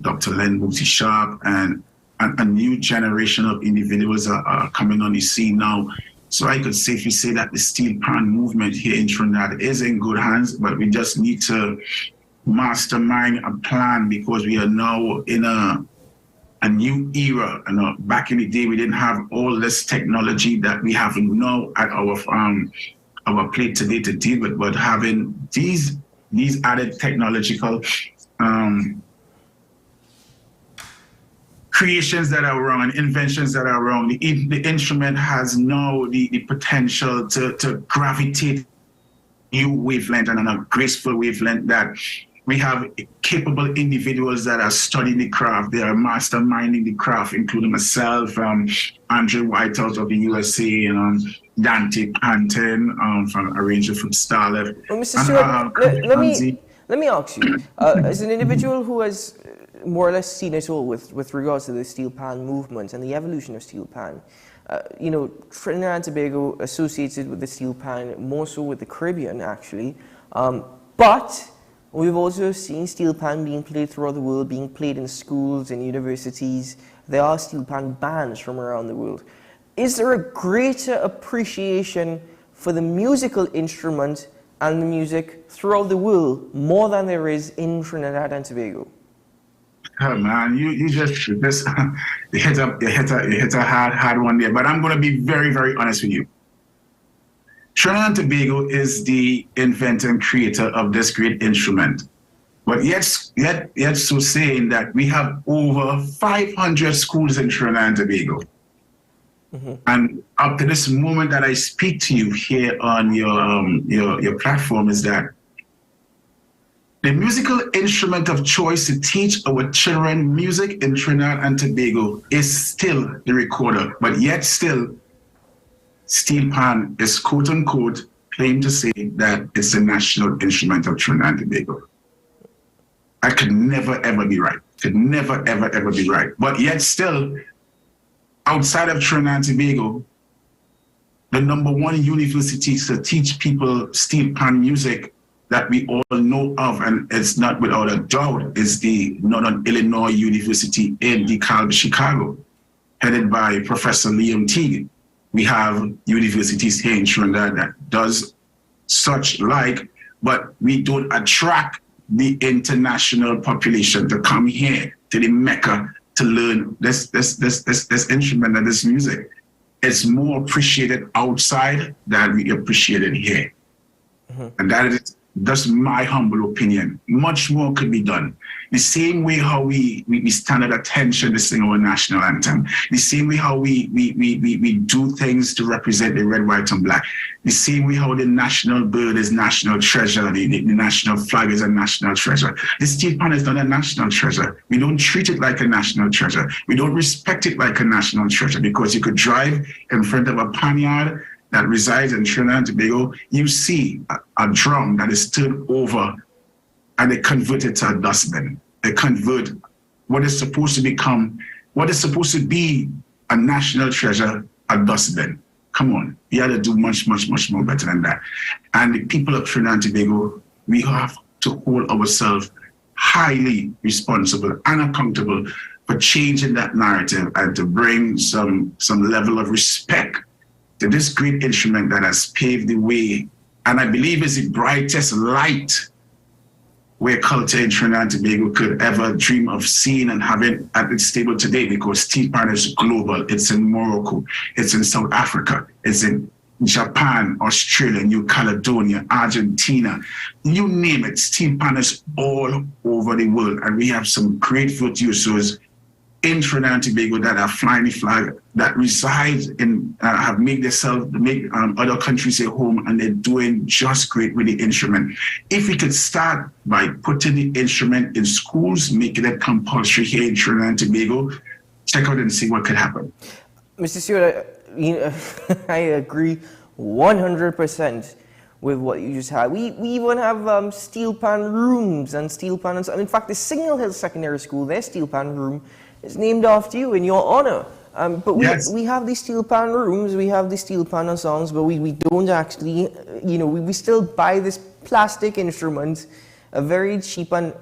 Dr. Len Booty Sharp, and a new generation of individuals are coming on the scene now. So I could safely say that the steel pan movement here in Trinidad is in good hands, but we just need to mastermind a plan, because we are now in a new era. Back in the day, we didn't have all this technology that we have now at our plate today to deal with, but having these added technological creations that are wrong and inventions that are wrong, the instrument has now the potential to gravitate new wavelength and on a graceful wavelength that we have capable individuals that are studying the craft. They are masterminding the craft, including myself, Andrew Whitehouse of the USA, Dante Panton, from arranger from Starlet. Well, Mr. Stewart, let me ask you, as an individual who has more or less seen it all with regards to the steel pan movement and the evolution of steel pan, Trinidad and Tobago associated with the steel pan more so with the Caribbean, actually, but we've also seen steel pan being played throughout the world, being played in schools and universities. There are steel pan bands from around the world. Is there a greater appreciation for the musical instrument and the music throughout the world more than there is in Trinidad and Tobago? Oh man, you hit a hard one there. But I'm going to be very, very honest with you. Trinidad and Tobago is the inventor and creator of this great instrument. But yet so saying that we have over 500 schools in Trinidad and Tobago. Mm-hmm. And up to this moment that I speak to you here on your platform is that the musical instrument of choice to teach our children music in Trinidad and Tobago is still the recorder, but yet still steel pan is quote unquote claimed to say that it's the national instrument of Trinidad and Tobago. I could never ever be right. Could never ever be right. But yet still, outside of Trinidad and Tobago, the #1 university to teach people steel pan music that we all know of, and it's not without a doubt, is the Northern Illinois University in DeKalb, Chicago, headed by Professor Liam Teague. We have universities here in Trinidad that does such like, but we don't attract the international population to come here to the Mecca to learn this instrument and this music. It's more appreciated outside than we appreciate it here. Mm-hmm. And that's my humble opinion. Much more could be done. The same way how we stand at attention to sing our national anthem. The same way how we do things to represent the red, white, and black. The same way how the national bird is national treasure, the national flag is a national treasure. The steel pan is not a national treasure. We don't treat it like a national treasure. We don't respect it like a national treasure, because you could drive in front of a panyard that resides in Trinidad and Tobago, you see a drum that is turned over and they convert it to a dustbin. They convert what is supposed to be a national treasure, a dustbin. Come on, we had to do much more better than that. And the people of Trinidad and Tobago, we have to hold ourselves highly responsible and accountable for changing that narrative and to bring some level of respect to this great instrument that has paved the way, and I believe is the brightest light where culture in Trinidad and Tobago could ever dream of seeing and having at its table today, because steel pan is global. It's in Morocco, it's in South Africa, it's in Japan, Australia, New Caledonia, Argentina, you name it. Steel pan is all over the world, and we have some great virtuosos in Trinidad and Tobago that are flying the flag, that reside in, have made other countries their home, and they're doing just great with the instrument. If we could start by putting the instrument in schools, making it compulsory here in Trinidad and Tobago, check out and see what could happen. Mr. Stewart, I agree 100% with what you just had. We even have steel pan rooms and steel pan. In fact, the Signal Hill Secondary School, their steel pan room is named after you in your honor. But we have these steel pan rooms, we have these steel pan ensembles, but we don't actually, we still buy this plastic instrument, a very cheap and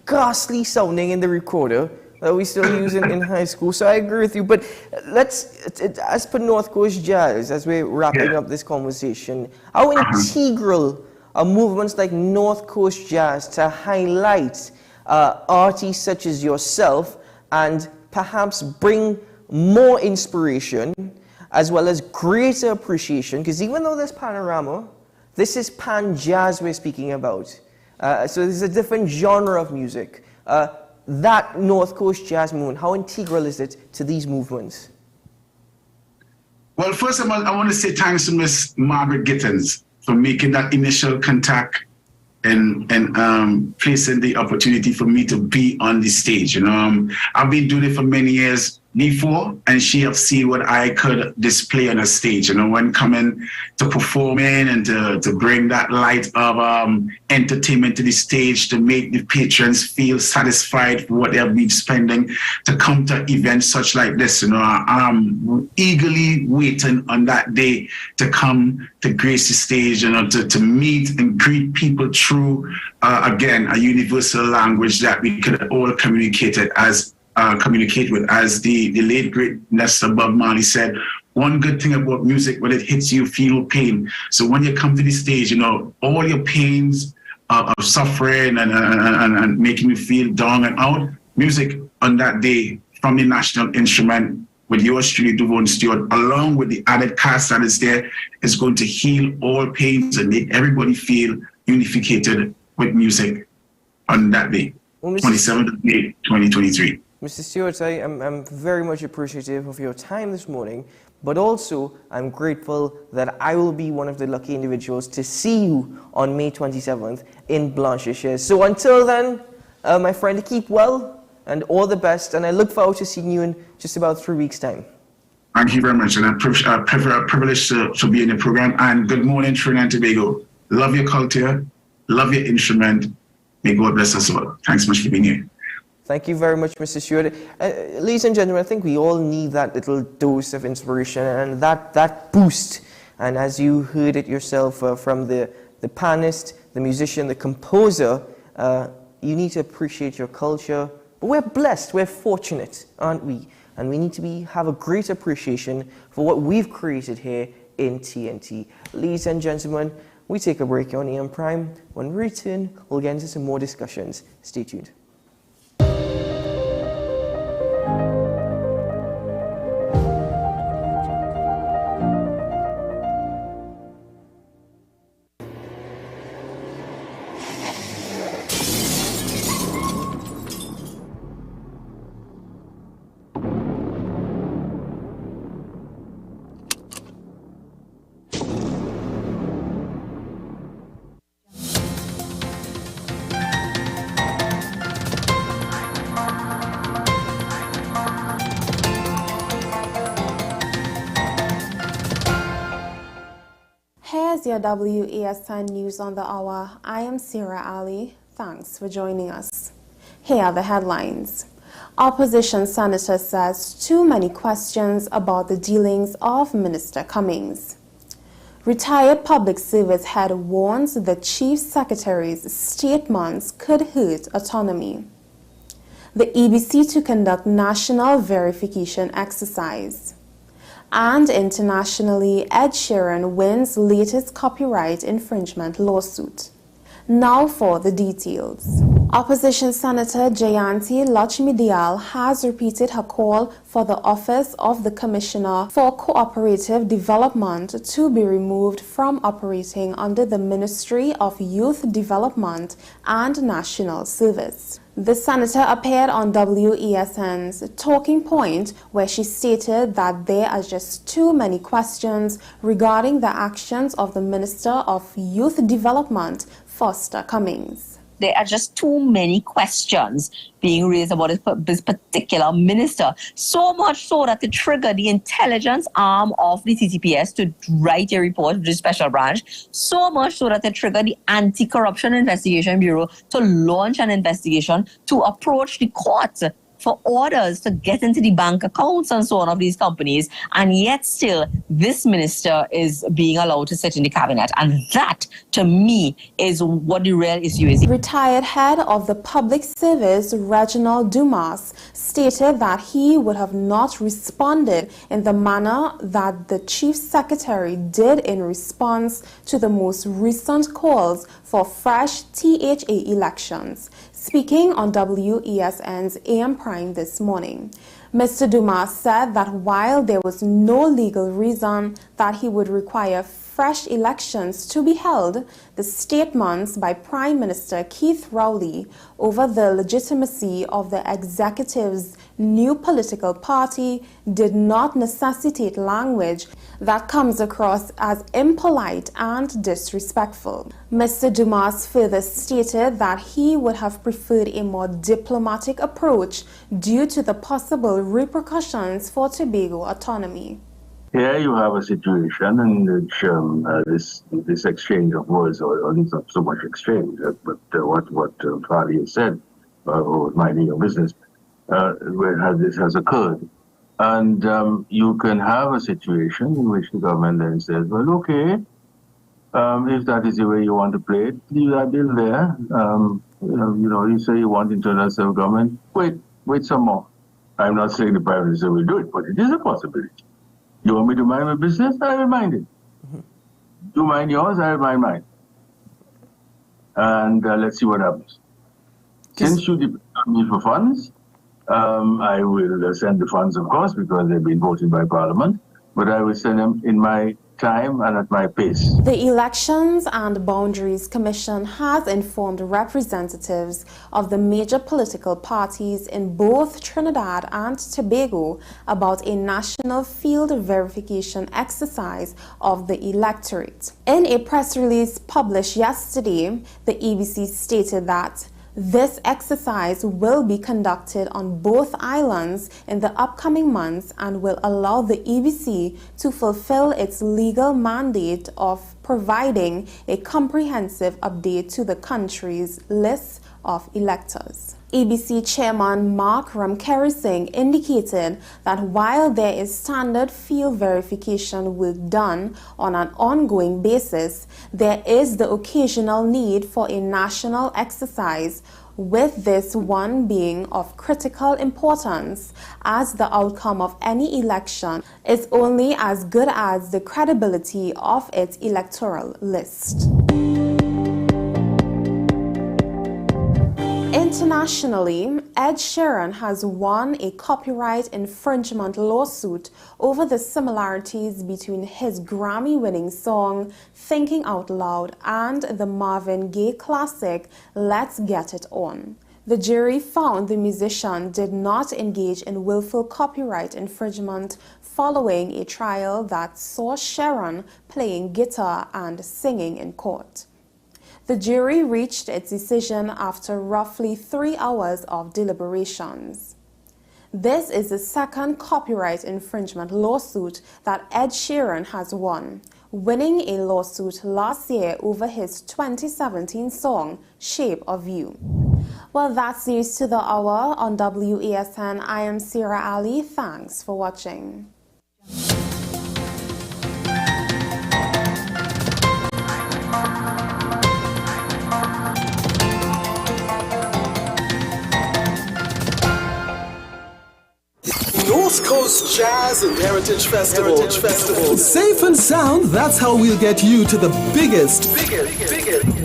ghastly sounding in the recorder that we still use in high school. So I agree with you. But as per North Coast Jazz, as we're wrapping up this conversation, how integral are movements like North Coast Jazz to highlight artists such as yourself and perhaps bring more inspiration as well as greater appreciation? Because even though there's panorama, this is pan jazz we're speaking about. So there's a different genre of music. That North Coast Jazz movement, how integral is it to these movements? Well, first I want to say thanks to Miss Margaret Gittins for making that initial contact and placing the opportunity for me to be on the stage. I've been doing it for many years before, and she have seen what I could display on a stage, when coming to performing and to bring that light of entertainment to the stage, to make the patrons feel satisfied for what they'll be spending, to come to events such like this. I'm eagerly waiting on that day to come to grace the stage, to meet and greet people through, again, a universal language that we could all communicate with. As the late great Nestor Bob Marley said, one good thing about music, when it hits you, feel no pain. So when you come to the stage, all your pains of suffering and making you feel down and out, music on that day from the national instrument with yours truly, Duvon Stewart, along with the added cast that is there, is going to heal all pains and make everybody feel unificated with music. on that day, Well, 27th of May, 2023. Mr. Stewart, I'm very much appreciative of your time this morning, but also I'm grateful that I will be one of the lucky individuals to see you on May 27th in Blancheshire. So until then, my friend, keep well and all the best, and I look forward to seeing you in just about 3 weeks' time. Thank you very much, and I'm privileged to be in the program. And good morning, Trinidad and Tobago. Love your culture, love your instrument. May God bless us all. Thanks so much for being here. Thank you very much, Mr. Stewart. Ladies and gentlemen, I think we all need that little dose of inspiration and that boost. And as you heard it yourself from the pianist, the musician, the composer, you need to appreciate your culture. But we're blessed, we're fortunate, aren't we? And we need to have a great appreciation for what we've created here in TNT. Ladies and gentlemen, we take a break on AM Prime. When we return, we'll get into some more discussions. Stay tuned. Here's your WESN News on the Hour. I am Sarah Ali. Thanks for joining us. Here are the headlines. Opposition senator says too many questions about the dealings of Minister Cummings. Retired public service head warns the chief secretary's statements could hurt autonomy. The EBC to conduct national verification exercise. And internationally, Ed Sheeran wins latest copyright infringement lawsuit. Now for the details. Opposition Senator Jayanti Lakshmi-Dayal has repeated her call for the Office of the Commissioner for Cooperative Development to be removed from operating under the Ministry of Youth Development and National Service. The senator appeared on WESN's Talking Point, where she stated that there are just too many questions regarding the actions of the Minister of Youth Development, Foster Cummings. There are just too many questions being raised about this particular minister. So much so that it triggered the intelligence arm of the TTPS to write a report to the special branch. So much so that it triggered the Anti-Corruption Investigation Bureau to launch an investigation to approach the court for orders to get into the bank accounts and so on of these companies, and yet still this minister is being allowed to sit in the cabinet. And that, to me, is what the real issue is. Retired head of the public service, Reginald Dumas, stated that he would have not responded in the manner that the chief secretary did in response to the most recent calls for fresh THA elections. Speaking on WESN's AM Prime this morning, Mr. Dumas said that while there was no legal reason that he would require fresh elections to be held, the statements by Prime Minister Keith Rowley over the legitimacy of the executive's new political party did not necessitate language that comes across as impolite and disrespectful. Mr. Dumas further stated that he would have preferred a more diplomatic approach due to the possible repercussions for Tobago autonomy. Here you have a situation in which this exchange of words, or not so much exchange, but what Fadi has said, or minding your business, where this has occurred. And you can have a situation in which the government then says, well, okay, if that is the way you want to play it, leave that bill there. You say you want internal self-government, wait some more. I'm not saying the Prime Minister will do it, but it is a possibility. You want me to mind my business? I will mind it. You mind yours, I will mind mine. And let's see what happens. Since you depend on me for funds, I will send the funds, of course, because they've been voted by Parliament, but I will send them in my time and at my pace. The Elections and Boundaries Commission has informed representatives of the major political parties in both Trinidad and Tobago about a national field verification exercise of the electorate. In a press release published yesterday, the EBC stated that this exercise will be conducted on both islands in the upcoming months and will allow the EBC to fulfill its legal mandate of providing a comprehensive update to the country's list of electors. EBC Chairman Mark Ramkerry indicated that while there is standard field verification work done on an ongoing basis, there is the occasional need for a national exercise, with this one being of critical importance, as the outcome of any election is only as good as the credibility of its electoral list. Internationally, Ed Sheeran has won a copyright infringement lawsuit over the similarities between his Grammy-winning song Thinking Out Loud and the Marvin Gaye classic Let's Get It On. The jury found the musician did not engage in willful copyright infringement following a trial that saw Sheeran playing guitar and singing in court. The jury reached its decision after roughly 3 hours of deliberations. This is the second copyright infringement lawsuit that Ed Sheeran has won, winning a lawsuit last year over his 2017 song, Shape of You. Well, that's news to the hour on WASN. I am Sira Ali. Thanks for watching. North Coast Jazz and Heritage Festival. Safe and sound, that's how we'll get you to the biggest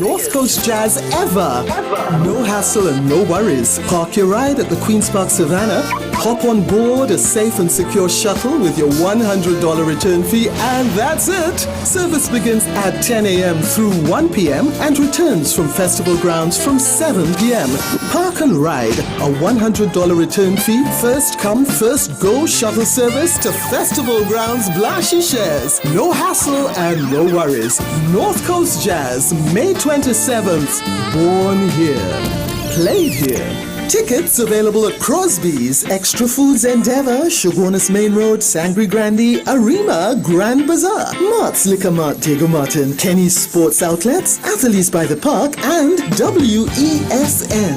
North Coast Jazz ever. No hassle and no worries. Park your ride at the Queen's Park Savannah, hop on board a safe and secure shuttle with your $100 return fee, and that's it. Service begins at 10 a.m. through 1 p.m. and returns from festival grounds from 7 p.m. Park and ride, a $100 return fee, first come, first go shuttle service to festival grounds Blashy shares. No hassle and no worries. North Coast Jazz, May 27th. Born here, played here. Tickets available at Crosby's, Extra Foods Endeavour, Shogunus Main Road, Sangre Grande, Arima, Grand Bazaar, Mart's Liquor Mart, Diego Martin, Kenny's Sports Outlets, Athletes by the Park, and WESN.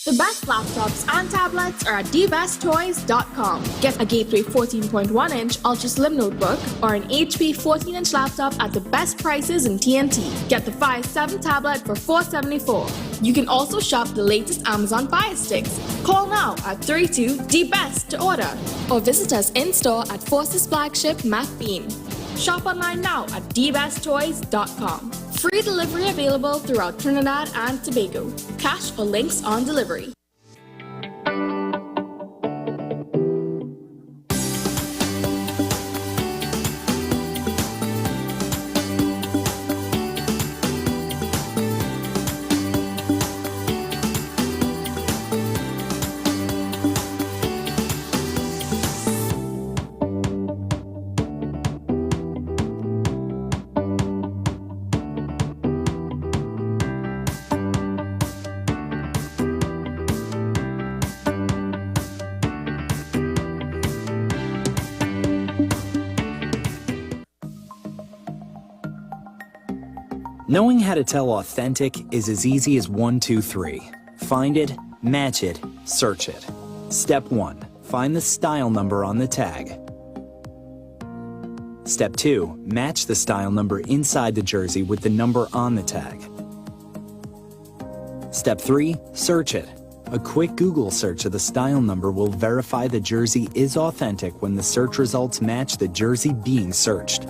The best laptops and tablets are at dbesttoys.com. Get a Gateway 14.1-inch Ultra Slim notebook or an HP 14-inch laptop at the best prices in TNT. Get the Fire 7 tablet for $474. You can also shop the latest Amazon Fire Sticks. Call now at 32-DBEST to order or visit us in-store at Forces Flagship MacBean. Shop online now at dbesttoys.com. Free delivery available throughout Trinidad and Tobago. Cash or links on delivery. Knowing how to tell authentic is as easy as 1, 2, 3. Find it, match it, search it. Step 1. Find the style number on the tag. Step 2. Match the style number inside the jersey with the number on the tag. Step 3. Search it. A quick Google search of the style number will verify the jersey is authentic when the search results match the jersey being searched.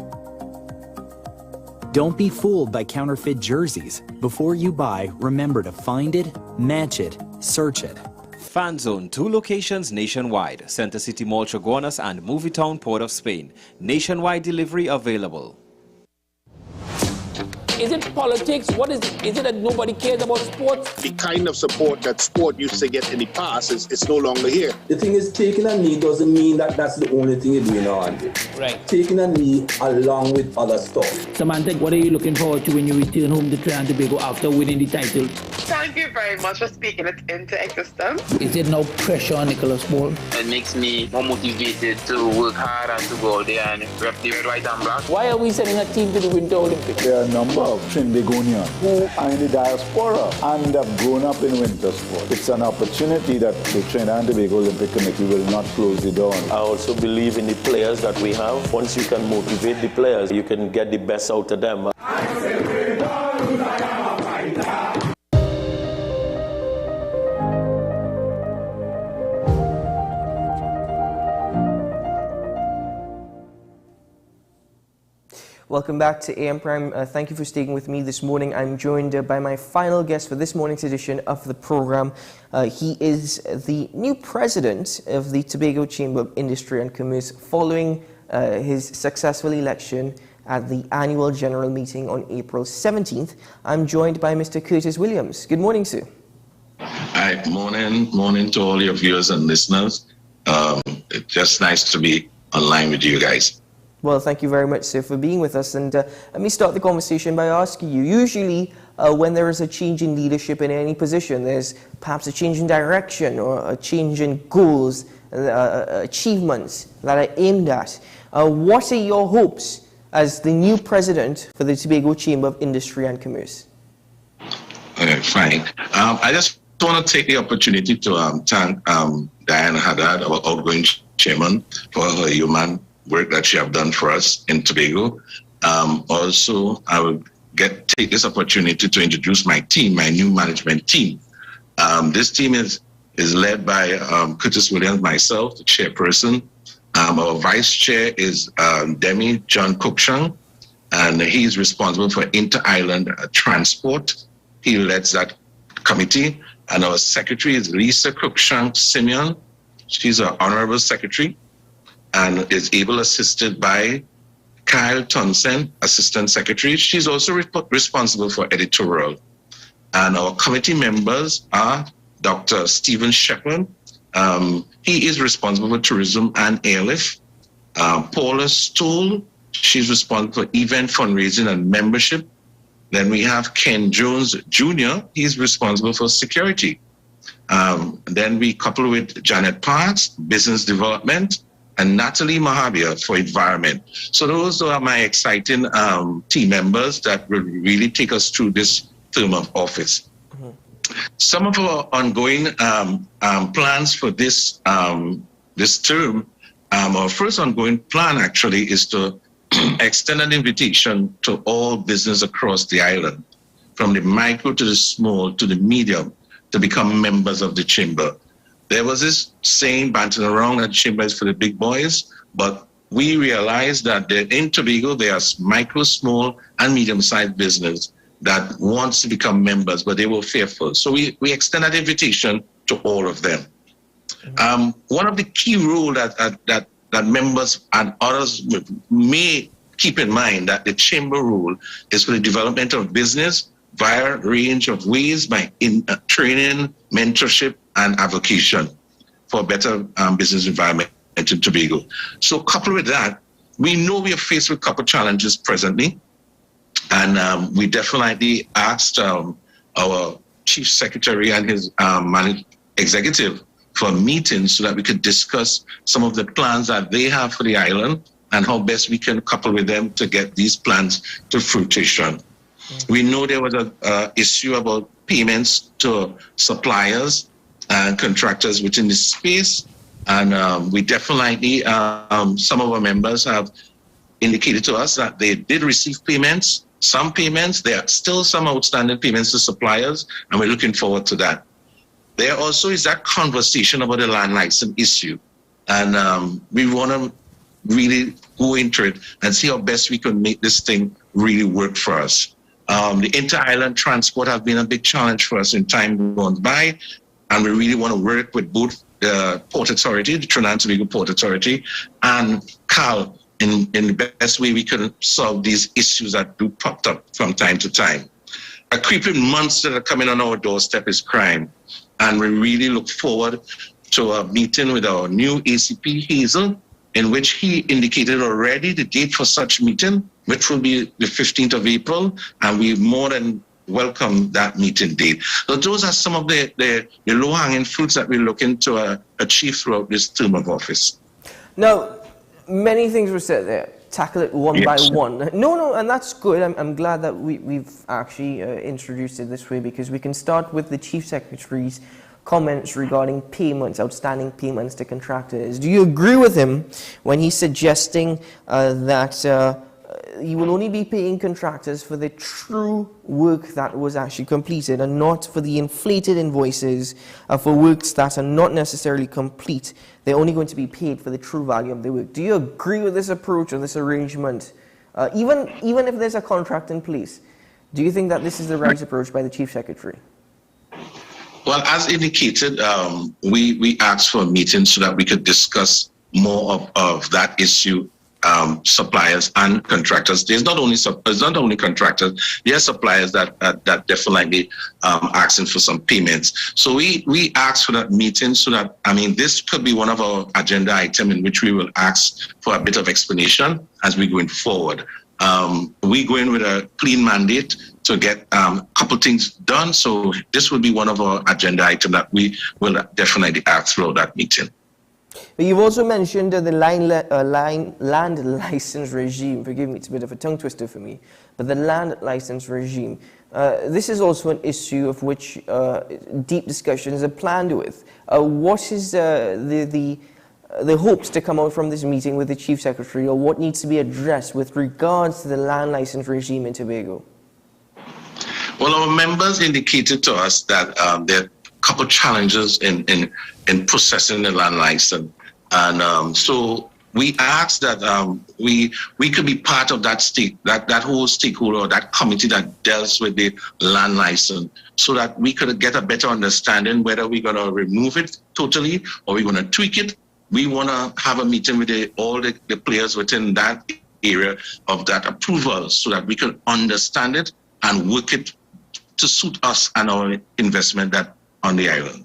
Don't be fooled by counterfeit jerseys. Before you buy, remember to find it, match it, search it. Fan Zone, 2 locations nationwide. Center City Mall, Chaguanas and Movie Town, Port of Spain. Nationwide delivery available. Is it politics? What is it? Is it that nobody cares about sports? The kind of support that sport used to get in the past is no longer here. The thing is, taking a knee doesn't mean that that's the only thing you're doing on it. Right. Taking a knee along with other stuff. Samantha, what are you looking forward to when you return home to Trinidad and Tobago after winning the title? Thank you very much for speaking it into existence. Is it no pressure on Nicholas Ball? It makes me more motivated to work hard and to go out there and rep the red, white and black. Why are we sending a team to the Winter Olympics? There are a number of Trinbagonians who are in the diaspora and have grown up in winter sport. It's an opportunity that the Trinidad and Tobago Olympic Committee will not close the door on. I also believe in the players that we have. Once you can motivate the players, you can get the best out of them. Welcome back to AM Prime. Thank you for staying with me this morning. I'm joined by my final guest for this morning's edition of the program. He is the new president of the Tobago Chamber of Industry and Commerce following his successful election at the annual general meeting on April 17th. I'm joined by Mr. Curtis Williams. Good morning, sir. Hi, morning to all your viewers and listeners. It's just nice to be online with you guys. Well, thank you very much, sir, for being with us. And let me start the conversation by asking you, usually when there is a change in leadership in any position, there's perhaps a change in direction or a change in goals, achievements that are aimed at. What are your hopes as the new president for the Tobago Chamber of Industry and Commerce? Okay, fine. I just want to take the opportunity to thank Diana Haddad, our outgoing chairman, for her human work that she have done for us in Tobago. Also, I will take this opportunity to introduce my team, my new management team. This team is led by Curtis Williams, myself, the chairperson. Our vice chair is Demi John Cookshang, and he's responsible for inter-island transport. He leads that committee. And our secretary is Lisa Cookshang Simeon. She's our honorable secretary, and is able assisted by Kyle Thompson, Assistant Secretary. She's also responsible for editorial. And our committee members are Dr. Stephen Shepard. He is responsible for tourism and airlift. Paula Stoll, she's responsible for event fundraising and membership. Then we have Ken Jones Jr., he's responsible for security. Then we couple with Janet Parks, business development, and Natalie Mahabia for environment. So those are my exciting team members that will really take us through this term of office. Mm-hmm. Some of our ongoing plans for this term, our first ongoing plan actually is to extend an invitation to all business across the island, from the micro to the small to the medium, to become members of the chamber. There was this saying banting around that chamber is for the big boys, but we realized that in Tobago, there's micro, small, and medium-sized business that wants to become members, but they were fearful. So we extend that invitation to all of them. One of the key rules that members and others may keep in mind that the chamber rule is for the development of business via a range of ways by training, mentorship, and advocation for a better business environment in Tobago. So coupled with that, we know we are faced with a couple of challenges presently, and we definitely asked our chief secretary and his executive for meetings so that we could discuss some of the plans that they have for the island and how best we can couple with them to get these plans to fruition. We know there was an issue about payments to suppliers and contractors within the space, and we definitely, some of our members have indicated to us that they did receive payments, some payments. There are still some outstanding payments to suppliers, and we're looking forward to that. There also is that conversation about the land license issue, and we want to really go into it and see how best we can make this thing really work for us. The inter-island transport has been a big challenge for us in time gone by. and we really want to work with both the Port Authority, the Trinidad and Tobago Port Authority, and CAL in the best way we can solve these issues that do pop up from time to time. A creeping monster that are coming on our doorstep is crime, and we really look forward to a meeting with our new ACP Hazel, in which he indicated already the date for such meeting, which will be the 15th of April, and we more than welcome that meeting date. So those are some of the low-hanging fruits that we're looking to achieve throughout this term of office. Now, many things were said there. Tackle it one by one. No, and that's good. I'm glad that we've actually introduced it this way, because we can start with the Chief Secretary's comments regarding payments, outstanding payments to contractors. Do you agree with him when he's suggesting that you will only be paying contractors for the true work that was actually completed and not for the inflated invoices for works that are not necessarily complete? They're only going to be paid for the true value of the work. Do you agree with this approach or this arrangement? Even if there's a contract in place, do you think that this is the right approach by the Chief Secretary? Well, as indicated, we asked for a meeting so that we could discuss more of that issue, suppliers and contractors. There's not only contractors, there are suppliers that definitely asking for some payments. So we asked for that meeting so that, this could be one of our agenda items in which we will ask for a bit of explanation as we're going forward. We go in with a clean mandate to get a couple things done. So this will be one of our agenda items that we will definitely ask throughout that meeting. But you've also mentioned the land license regime. Forgive me, it's a bit of a tongue twister for me. But the land license regime, this is also an issue of which deep discussions are planned with. What is the hopes to come out from this meeting with the Chief Secretary, or what needs to be addressed with regards to the land license regime in Tobago? Well, our members indicated to us that there are a couple of challenges in processing the land license. And so we asked that we could be part of that whole stakeholder, or that committee that deals with the land license, so that we could get a better understanding whether we're going to remove it totally or we're going to tweak it. We want to have a meeting with all the players within that area of that approval, so that we can understand it and work it to suit us and our investment on the island.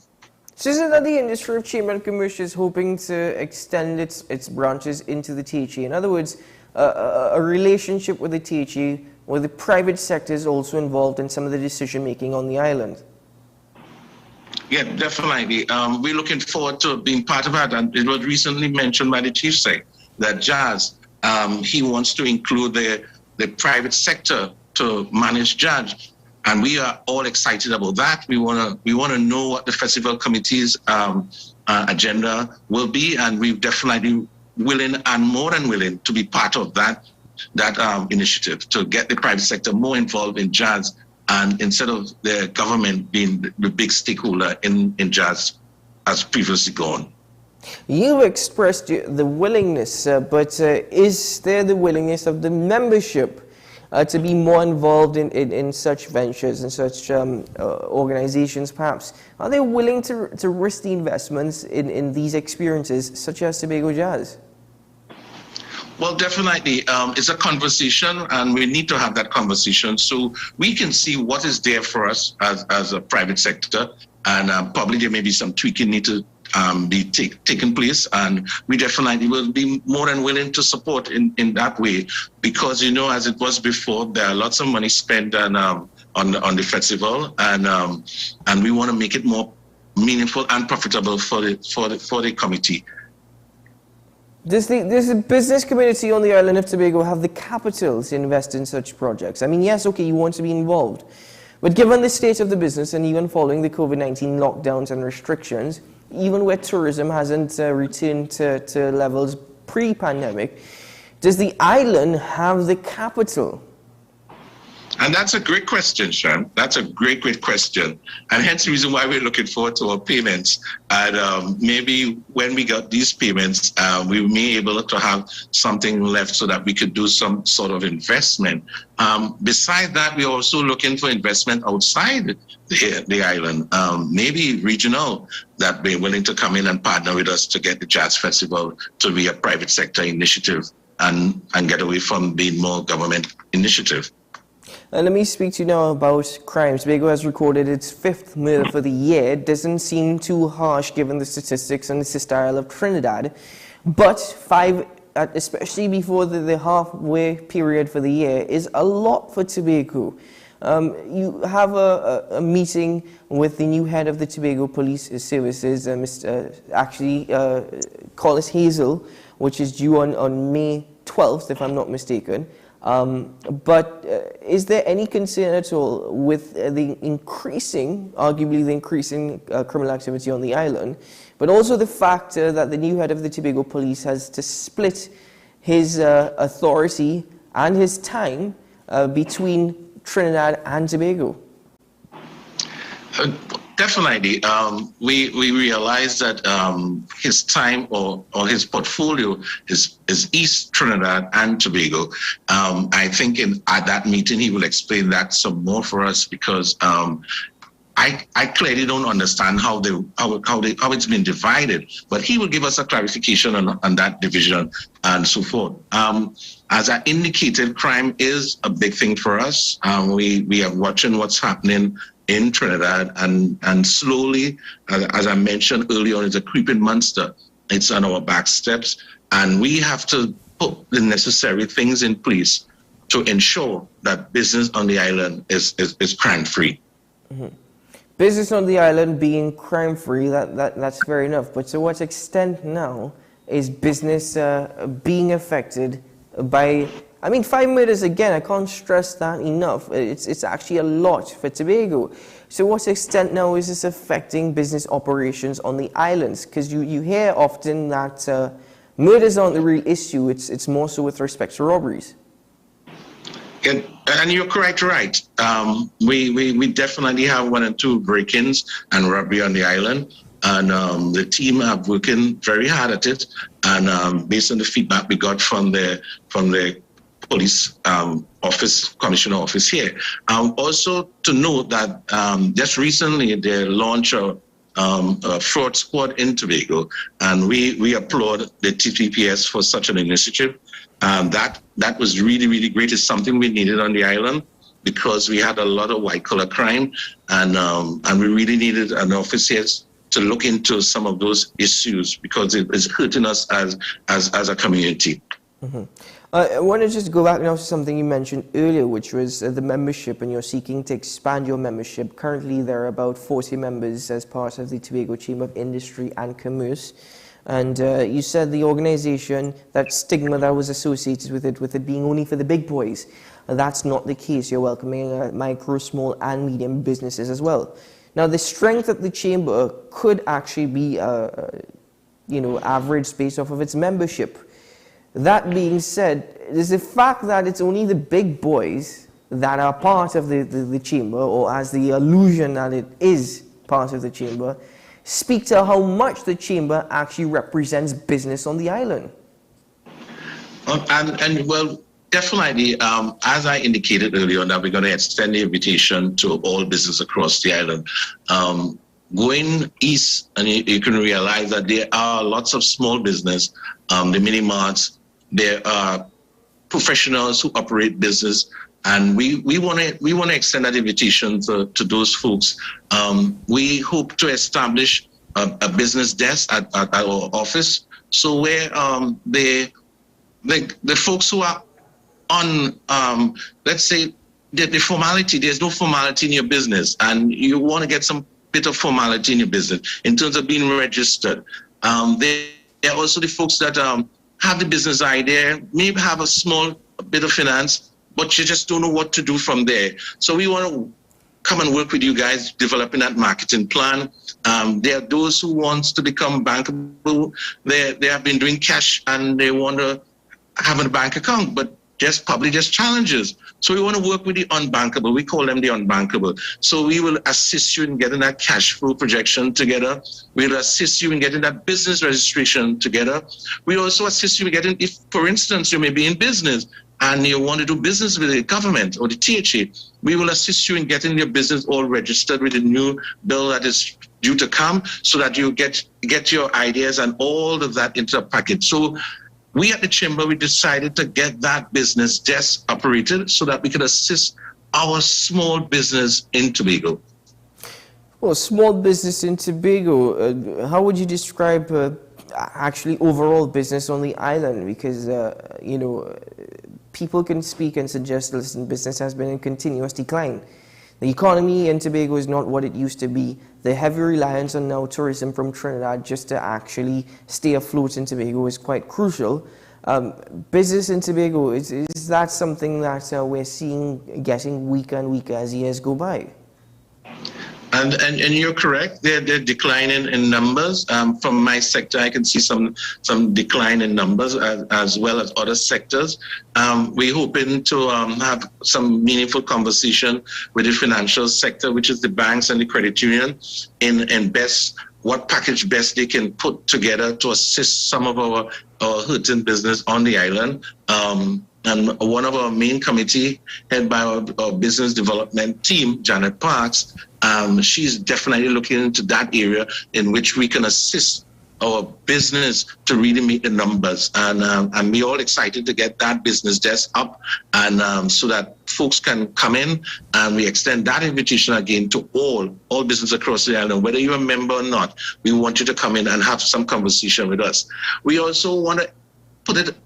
So is it that the Industry of Chamber and Commerce is hoping to extend its branches into the THE? In other words, a relationship with the THE where the private sector is also involved in some of the decision making on the island? Yeah, definitely. We're looking forward to being part of that. And it was recently mentioned by the Chief Sec that Jazz, he wants to include the private sector to manage Jazz. And we are all excited about that. We want to know what the festival committee's agenda will be, and we're definitely willing and more than willing to be part of that initiative to get the private sector more involved in jazz, and instead of the government being the big stakeholder in jazz as previously gone. You expressed the willingness, but is there the willingness of the membership to be more involved in such ventures and such organizations, perhaps? Are they willing to risk the investments in these experiences, such as Tobago Jazz? Well, definitely. It's a conversation, and we need to have that conversation so we can see what is there for us as a private sector, and probably there may be some tweaking need to be taking place, and we definitely will be more than willing to support in that way, because as it was before, there are lots of money spent on the festival, and we want to make it more meaningful and profitable for the committee. Does the business community on the island of Tobago have the capital to invest in such projects? Yes, okay, you want to be involved, but given the state of the business and even following the COVID-19 lockdowns and restrictions, even where tourism hasn't returned to levels pre-pandemic, does the island have the capital? And that's a great question, Sean. That's a great question. And hence the reason why we're looking forward to our payments. And maybe when we got these payments, we may be able to have something left so that we could do some sort of investment. Besides that, we're also looking for investment outside the island, maybe regional, that they're willing to come in and partner with us to get the Jazz Festival to be a private sector initiative and get away from being more government initiative. Let me speak to you now about crimes. Tobago has recorded its 5th murder for the year. It doesn't seem too harsh given the statistics and the style of Trinidad. But 5, especially before the halfway period for the year, is a lot for Tobago. You have a meeting with the new head of the Tobago Police Services, Collis Hazel, which is due on May 12th, if I'm not mistaken. But is there any concern at all with arguably the increasing criminal activity on the island, but also the fact that the new head of the Tobago Police has to split his authority and his time between Trinidad and Tobago? Definitely. We realize that his time or his portfolio is East Trinidad and Tobago. I think at that meeting he will explain that some more for us, because I clearly don't understand how it's been divided, but he will give us a clarification on that division and so forth. As I indicated, crime is a big thing for us. We are watching what's happening in Trinidad, and slowly, as I mentioned earlier on, it's a creeping monster. It's on our back steps, and we have to put the necessary things in place to ensure that business on the island is crime-free. Mm-hmm. Business on the island being crime-free, that's fair enough. But to what extent now is business being affected by... 5 murders, again, I can't stress that enough. It's actually a lot for Tobago. So what extent now is this affecting business operations on the islands? Because you hear often that murders aren't the real issue, it's more so with respect to robberies. And you're correct, right. We definitely have 1 and 2 break-ins and robbery on the island. And the team are working very hard at it. And based on the feedback we got from the police office, commissioner office here. Also to note that just recently they launched a fraud squad in Tobago, and we applaud the TPPS for such an initiative. That was really, really great. It's something we needed on the island, because we had a lot of white-collar crime, and we really needed an office here to look into some of those issues, because it is hurting us as a community. Mm-hmm. I want to just go back now to something you mentioned earlier, which was the membership, and you're seeking to expand your membership. Currently, there are about 40 members as part of the Tobago Chamber of Industry and Commerce. And you said the organization, that stigma that was associated with it being only for the big boys. That's not the case. You're welcoming micro, small, and medium businesses as well. Now, the strength of the chamber could actually be, averaged based off of its membership. That being said, there's the fact that it's only the big boys that are part of the chamber, or as the illusion that it is part of the chamber, speak to how much the chamber actually represents business on the island. Well, definitely, as I indicated earlier on, that we're going to extend the invitation to all business across the island. Going east, and you can realize that there are lots of small business, the mini marts. There are professionals who operate business, and we want to extend that invitation to those folks. We hope to establish a business desk at our office, so where the folks who are on, let's say, the formality, there's no formality in your business, and you want to get some bit of formality in your business in terms of being registered. There are also the folks that have the business idea, maybe have a small bit of finance, but you just don't know what to do from there. So we want to come and work with you guys, developing that marketing plan. There are those who want to become bankable. They have been doing cash and they want to have a bank account, but just challenges. So we want to work with the unbankable. We call them the unbankable. So we will assist you in getting that cash flow projection together. We'll assist you in getting that business registration together. We also assist you in getting, if, for instance, you may be in business and you want to do business with the government or the THA, we will assist you in getting your business all registered with the new bill that is due to come, so that you get your ideas and all of that into a package. So we at the Chamber, we decided to get that business desk operated so that we could assist our small business in Tobago. Well, small business in Tobago, how would you describe actually overall business on the island? Because, you know, people can speak and suggest, listen, business has been in continuous decline. The economy in Tobago is not what it used to be. The heavy reliance on now tourism from Trinidad just to actually stay afloat in Tobago is quite crucial. Business in Tobago, is that something that we're seeing getting weaker and weaker as years go by? And you're correct. They're declining in numbers. From my sector, I can see some decline in numbers as well as other sectors. We're hoping to have some meaningful conversation with the financial sector, which is the banks and the credit union, in best what package best they can put together to assist some of our hurting business on the island. And one of our main committee, headed by our business development team, Janet Parks, she's definitely looking into that area in which we can assist our business to really meet the numbers. And we're all excited to get that business desk up, and so that folks can come in, and we extend that invitation again to all business across the island, whether you're a member or not. We want you to come in and have some conversation with us. We also want to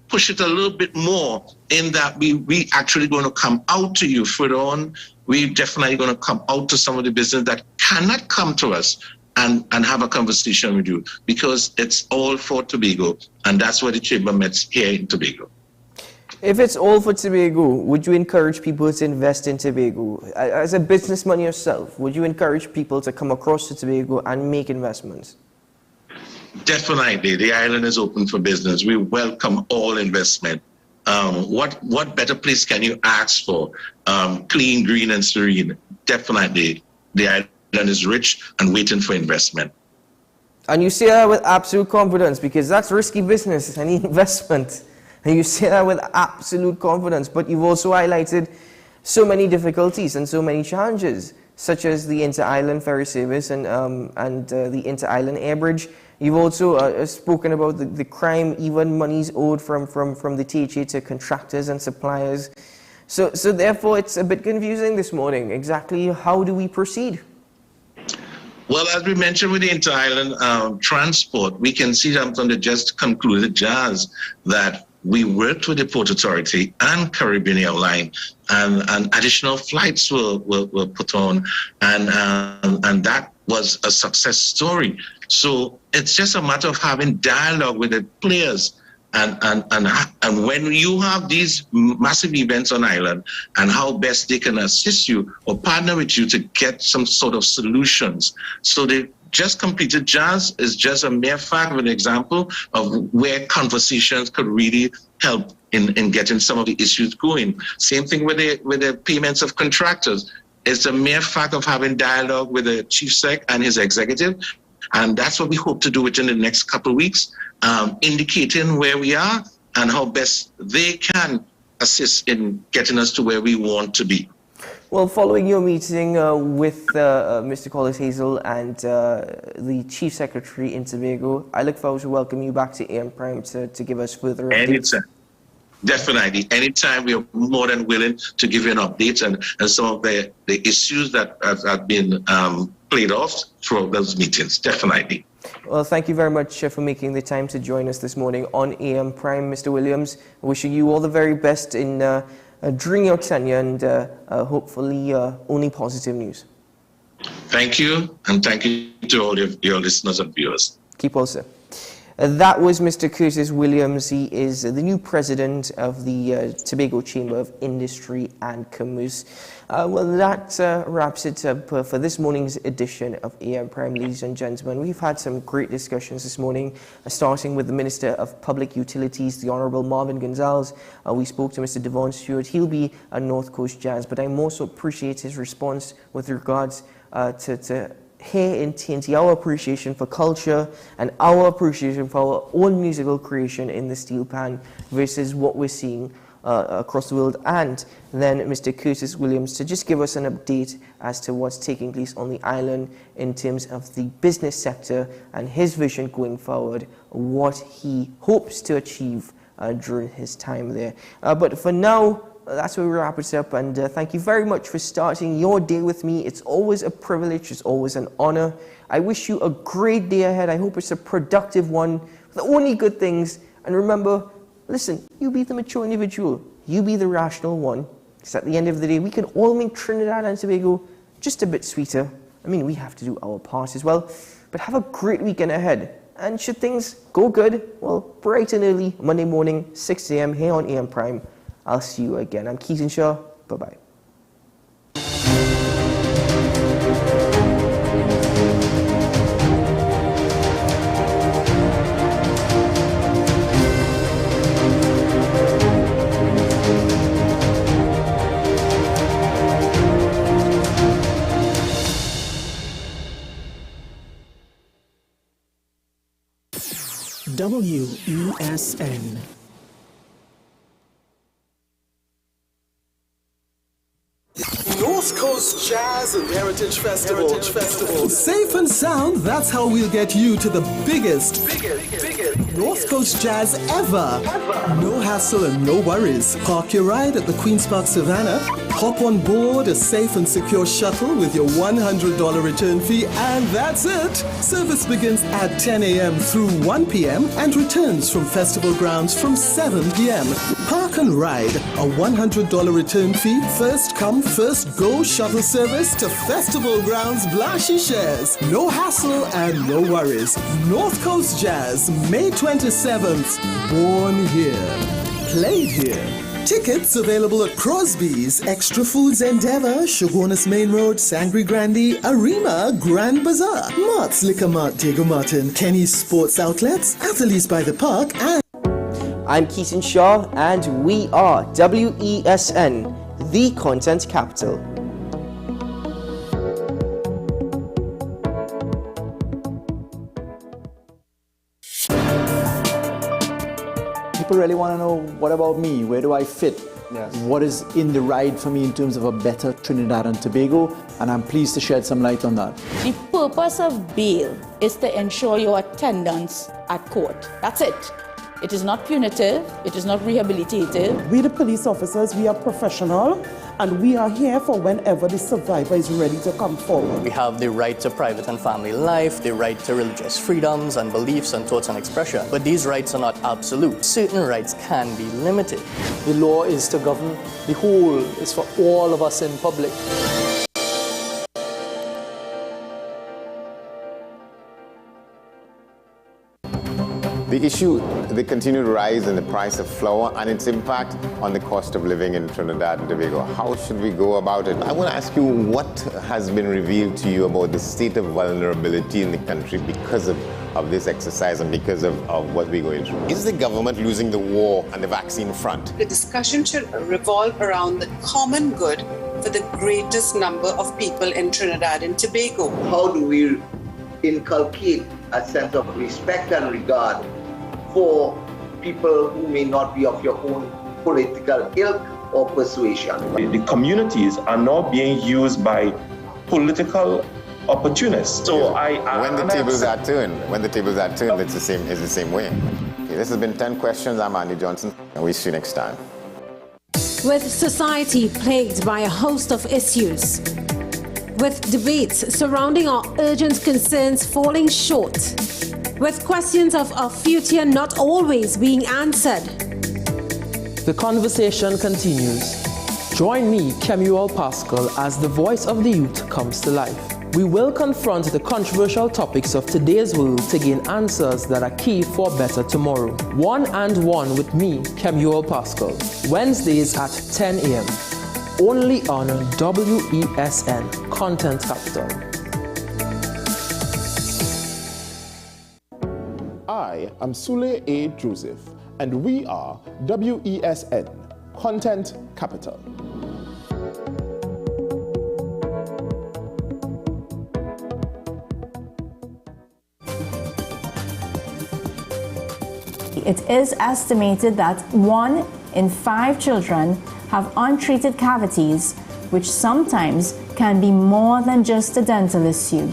push it a little bit more in that we actually going to come out to you further on. We're definitely going to come out to some of the business that cannot come to us and have a conversation with you, because it's all for Tobago, and that's where the Chamber meets here in Tobago. If it's all for Tobago, would you encourage people to invest in Tobago? As a businessman yourself, would you encourage people to come across to Tobago and make investments? Definitely, the island is open for business. We welcome all investment. What better place can you ask for? Clean, green, and serene. Definitely, the island is rich and waiting for investment. And you say that with absolute confidence, because that's risky business, any investment. And you say that with absolute confidence, but you've also highlighted so many difficulties and so many challenges, such as the inter-island ferry service and the inter-island air bridge. You've also spoken about the crime, even monies owed from the THA to contractors and suppliers. So therefore, it's a bit confusing this morning. Exactly how do we proceed? Well, as we mentioned with the inter-island transport, we can see that from the just concluded JAS that we worked with the Port Authority and Caribbean Airline, and additional flights were put on, and that was a success story. So it's just a matter of having dialogue with the players, and when you have these massive events on island, and how best they can assist you or partner with you to get some sort of solutions. So the just completed JAS is just a mere fact of an example of where conversations could really help in getting some of the issues going. Same thing with the payments of contractors. It's a mere fact of having dialogue with the Chief Sec and his executive. And that's what we hope to do within the next couple of weeks, indicating where we are and how best they can assist in getting us to where we want to be. Well, following your meeting with Mr. Collis Hazel and the Chief Secretary in Tobago, I look forward to welcoming you back to AM Prime to give us further updates. Anytime. Definitely. Anytime, we are more than willing to give you an update and some of the issues that have been played off throughout those meetings. Definitely. Well, thank you very much for making the time to join us this morning on AM Prime, Mr. Williams. Wishing you all the very best in during your tenure, and hopefully only positive news. Thank you, and thank you to all of your listeners and viewers. Keep well, sir. That was Mr. Curtis Williams. He is the new president of the Tobago Chamber of Industry and Commerce. Well, that wraps it up for this morning's edition of AM Prime, ladies and gentlemen. We've had some great discussions this morning, starting with the Minister of Public Utilities, the Honourable Marvin Gonzalez. We spoke to Mr. Devon Stewart. He'll be at North Coast Jazz, but I also appreciate his response with regards to here in TNT, our appreciation for culture and our appreciation for our own musical creation in the steel pan versus what we're seeing across the world, and then Mr. Curtis Williams to just give us an update as to what's taking place on the island in terms of the business sector and his vision going forward, what he hopes to achieve during his time there. But for now, that's where we wrap it up, and thank you very much for starting your day with me. It's always a privilege, it's always an honor. I wish you a great day ahead. I hope it's a productive one, with only good things. And remember, listen, you be the mature individual, you be the rational one, because at the end of the day, we can all make Trinidad and Tobago just a bit sweeter. I mean, we have to do our part as well, but have a great weekend ahead. And should things go good, well, bright and early, Monday morning, 6 a.m. here on AM Prime. I'll see you again. I'm Keaton Shaw. Bye-bye. WESN. North Coast Jazz and Heritage Festival. Safe and sound, that's how we'll get you to the biggest North Coast Jazz ever. No hassle and no worries. Park your ride at the Queen's Park Savannah, hop on board a safe and secure shuttle with your $100 return fee, and that's it. Service begins at 10 a.m. through 1 p.m. and returns from festival grounds from 7 p.m. Park and ride, a $100 return fee, first come, first go shuttle service to festival grounds Blashy shares. No hassle and no worries. North Coast Jazz, May 27th. Born here, played here. Tickets available at Crosby's, Extra Foods Endeavour, Shogunas Main Road, Sangre Grande, Arima, Grand Bazaar, Mart's Liquor Mart, Diego Martin, Kenny's Sports Outlets, Athletes by the Park, and... I'm Keaton Shaw, and we are WESN, the content capital. People really want to know, what about me? Where do I fit? Yes. What is in the ride for me in terms of a better Trinidad and Tobago? And I'm pleased to shed some light on that. The purpose of bail is to ensure your attendance at court. That's it. It is not punitive, it is not rehabilitative. We, the police officers, we are professional, and we are here for whenever the survivor is ready to come forward. We have the right to private and family life, the right to religious freedoms and beliefs and thoughts and expression. But these rights are not absolute. Certain rights can be limited. The law is to govern the whole, it's for all of us in public. The issue, the continued rise in the price of flour and its impact on the cost of living in Trinidad and Tobago. How should we go about it? I want to ask you, what has been revealed to you about the state of vulnerability in the country because of this exercise and because of what we're going through? Is the government losing the war on the vaccine front? The discussion should revolve around the common good for the greatest number of people in Trinidad and Tobago. How do we inculcate a sense of respect and regard for people who may not be of your own political ilk or persuasion? The communities are now being used by political opportunists. So when the tables are turned, it's the same way. Okay, this has been 10 questions. I'm Andy Johnson, and we'll see you next time. With society plagued by a host of issues, with debates surrounding our urgent concerns falling short, with questions of our future not always being answered. The conversation continues. Join me, Kemuel Pascal, as the voice of the youth comes to life. We will confront the controversial topics of today's world to gain answers that are key for a better tomorrow. One and One with me, Kemuel Pascal. Wednesdays at 10 a.m. Only on WESN, Content Capital. I am Sule A. Joseph, and we are WESN, Content Capital. It is estimated that 1 in 5 children have untreated cavities, which sometimes can be more than just a dental issue.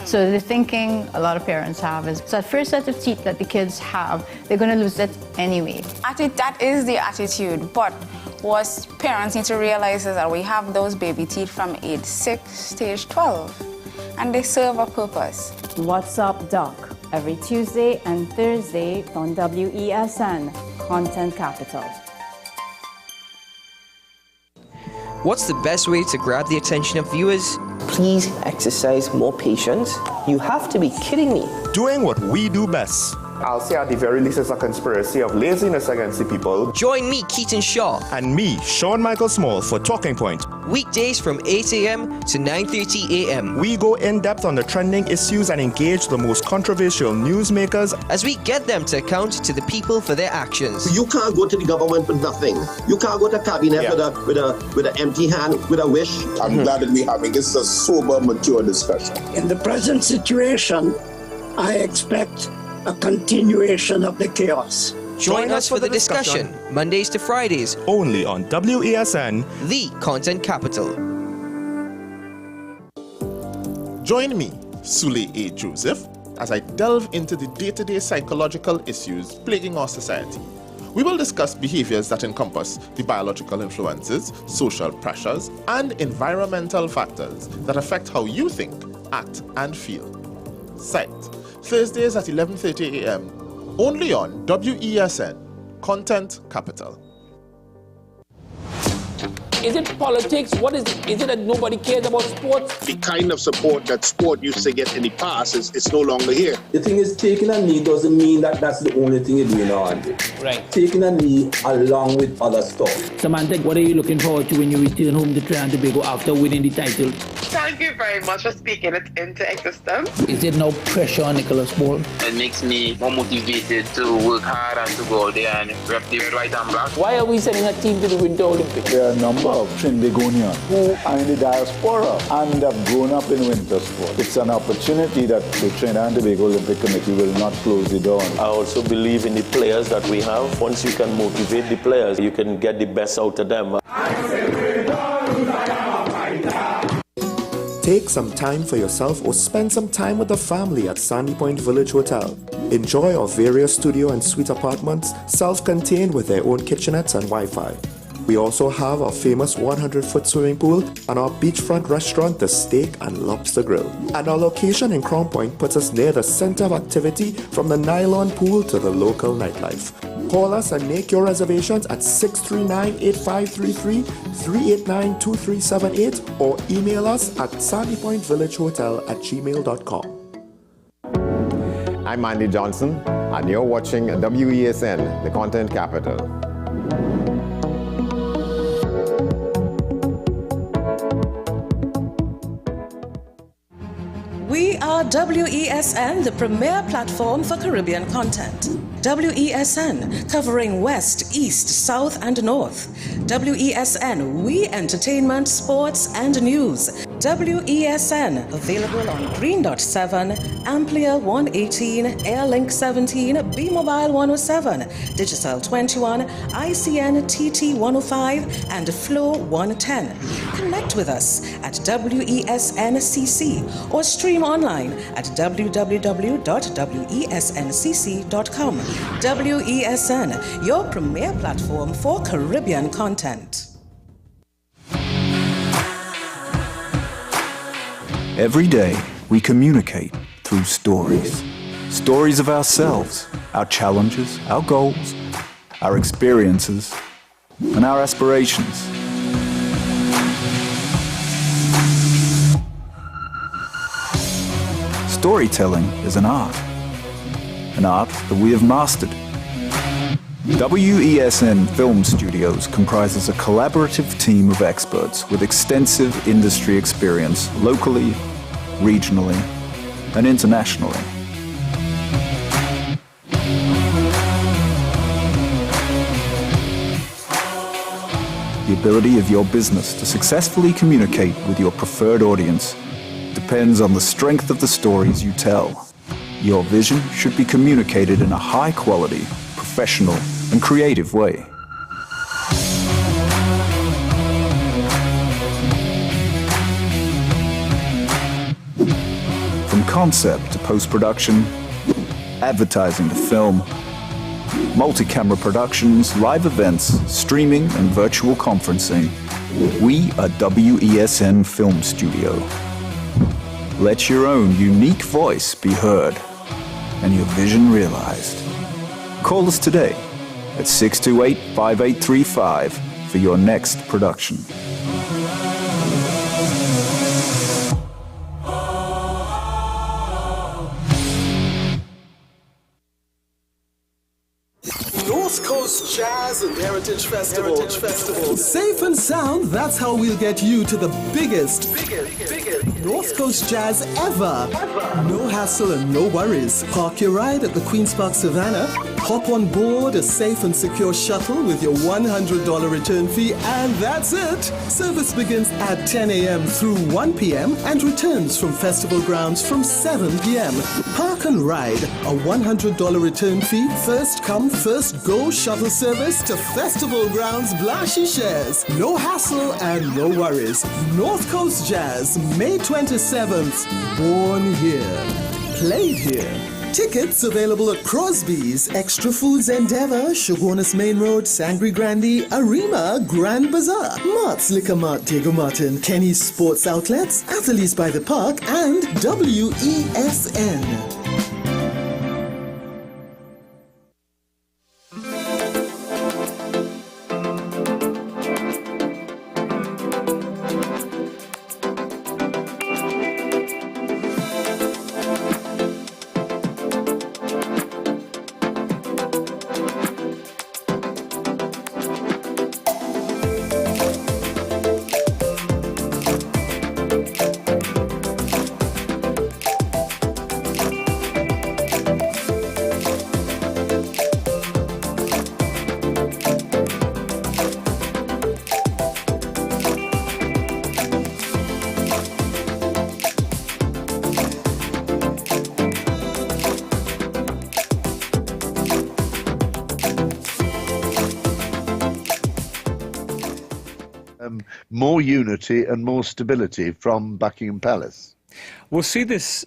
So the thinking a lot of parents have is, so that first set of teeth that the kids have, they're going to lose it anyway. That is the attitude, but what parents need to realize is that we have those baby teeth from age 6 to age 12, and they serve a purpose. What's up, Doc? Every Tuesday and Thursday on WESN, Content Capital. What's the best way to grab the attention of viewers? Please exercise more patience. You have to be kidding me. Doing what we do best. I'll say at the very least it's a conspiracy of laziness against the people. Join me, Keaton Shaw. And me, Sean Michael Small, for Talking Point. Weekdays from 8 a.m. to 9:30 a.m. We go in depth on the trending issues and engage the most controversial newsmakers as we get them to account to the people for their actions. You can't go to the government with nothing. You can't go to cabinet with an empty hand, with a wish. I'm glad that we're having this a sober, mature discussion. In the present situation, I expect a continuation of the chaos. Join us for the discussion, Mondays to Fridays, only on WESN, the Content Capital. Join me, Sule A. Joseph, as I delve into the day-to-day psychological issues plaguing our society. We will discuss behaviors that encompass the biological influences, social pressures, and environmental factors that affect how you think, act, and feel. Sight. Thursdays at 11:30 a.m. only on WESN, Content Capital. Is it politics? What is it? Is it that nobody cares about sports? The kind of support that sport used to get in the past is no longer here. The thing is, taking a knee doesn't mean that that's the only thing you're doing on it. Right. Taking a knee along with other stuff. Samantha, what are you looking forward to when you return home to Trinidad and Tobago after winning the title? Thank you very much for speaking it into existence. Is it no pressure on Nicholas Ball? It makes me more motivated to work hard and to go out there and rep the red, white and black. Why are we sending a team to the Winter Olympics? There are a number of Trinbagonians who are in the diaspora and have grown up in winter sport. It's an opportunity that the Trinidad and Tobago Olympic Committee will not close the door on. I also believe in the players that we have. Once you can motivate the players, you can get the best out of them. Take some time for yourself or spend some time with the family at Sandy Point Village Hotel. Enjoy our various studio and suite apartments, self-contained with their own kitchenettes and Wi-Fi. We also have our famous 100-foot swimming pool and our beachfront restaurant, The Steak and Lobster Grill. And our location in Crown Point puts us near the center of activity from the nylon pool to the local nightlife. Call us and make your reservations at 639-8533, 389-2378 or email us at sandypointvillagehotel@gmail.com. I'm Andy Johnson, and you're watching WESN, the Content Capital. We are WESN, the premier platform for Caribbean content. WESN, covering West, East, South, and North. WESN, we entertainment, sports, and news. WESN, available on Greendot 7, Amplia 118, Airlink 17, Bmobile 107, Digicel 21, ICNTT 105, and Flow 110. Connect with us at WESNCC or stream online at www.wesncc.com. WESN, your premier platform for Caribbean content. Every day, we communicate through stories. Stories of ourselves, our challenges, our goals, our experiences, and our aspirations. storytelling is an art that we have mastered. WESN Film Studios comprises a collaborative team of experts with extensive industry experience locally, regionally, and internationally. The ability of your business to successfully communicate with your preferred audience depends on the strength of the stories you tell. Your vision should be communicated in a high-quality, professional, and creative way. From concept to post-production, advertising to film, multi-camera productions, live events, streaming, and virtual conferencing, we are WESN Film Studio. Let your own unique voice be heard and your vision realized. Call us today at 628-5835 for your next production. North Coast Jazz and Heritage Festival. Safe and sound, that's how we'll get you to the biggest North Coast Jazz ever. No hassle and no worries. Park your ride at the Queen's Park Savannah. Hop on board a safe and secure shuttle with your $100 return fee, and that's it. Service begins at 10 a.m. through 1 p.m. and returns from festival grounds from 7 p.m. Park and ride, a $100 return fee, first come, first go shuttle service to festival grounds Blashy shares. No hassle and no worries. North Coast Jazz, May 27th. Born here. Played here. Tickets available at Crosby's, Extra Foods Endeavour, Shogunas Main Road, Sangre Grande, Arima, Grand Bazaar, Mart's Liquor Mart, Diego Martin, Kenny's Sports Outlets, Athletes by the Park, and WESN. More unity and more stability from Buckingham Palace. We'll see this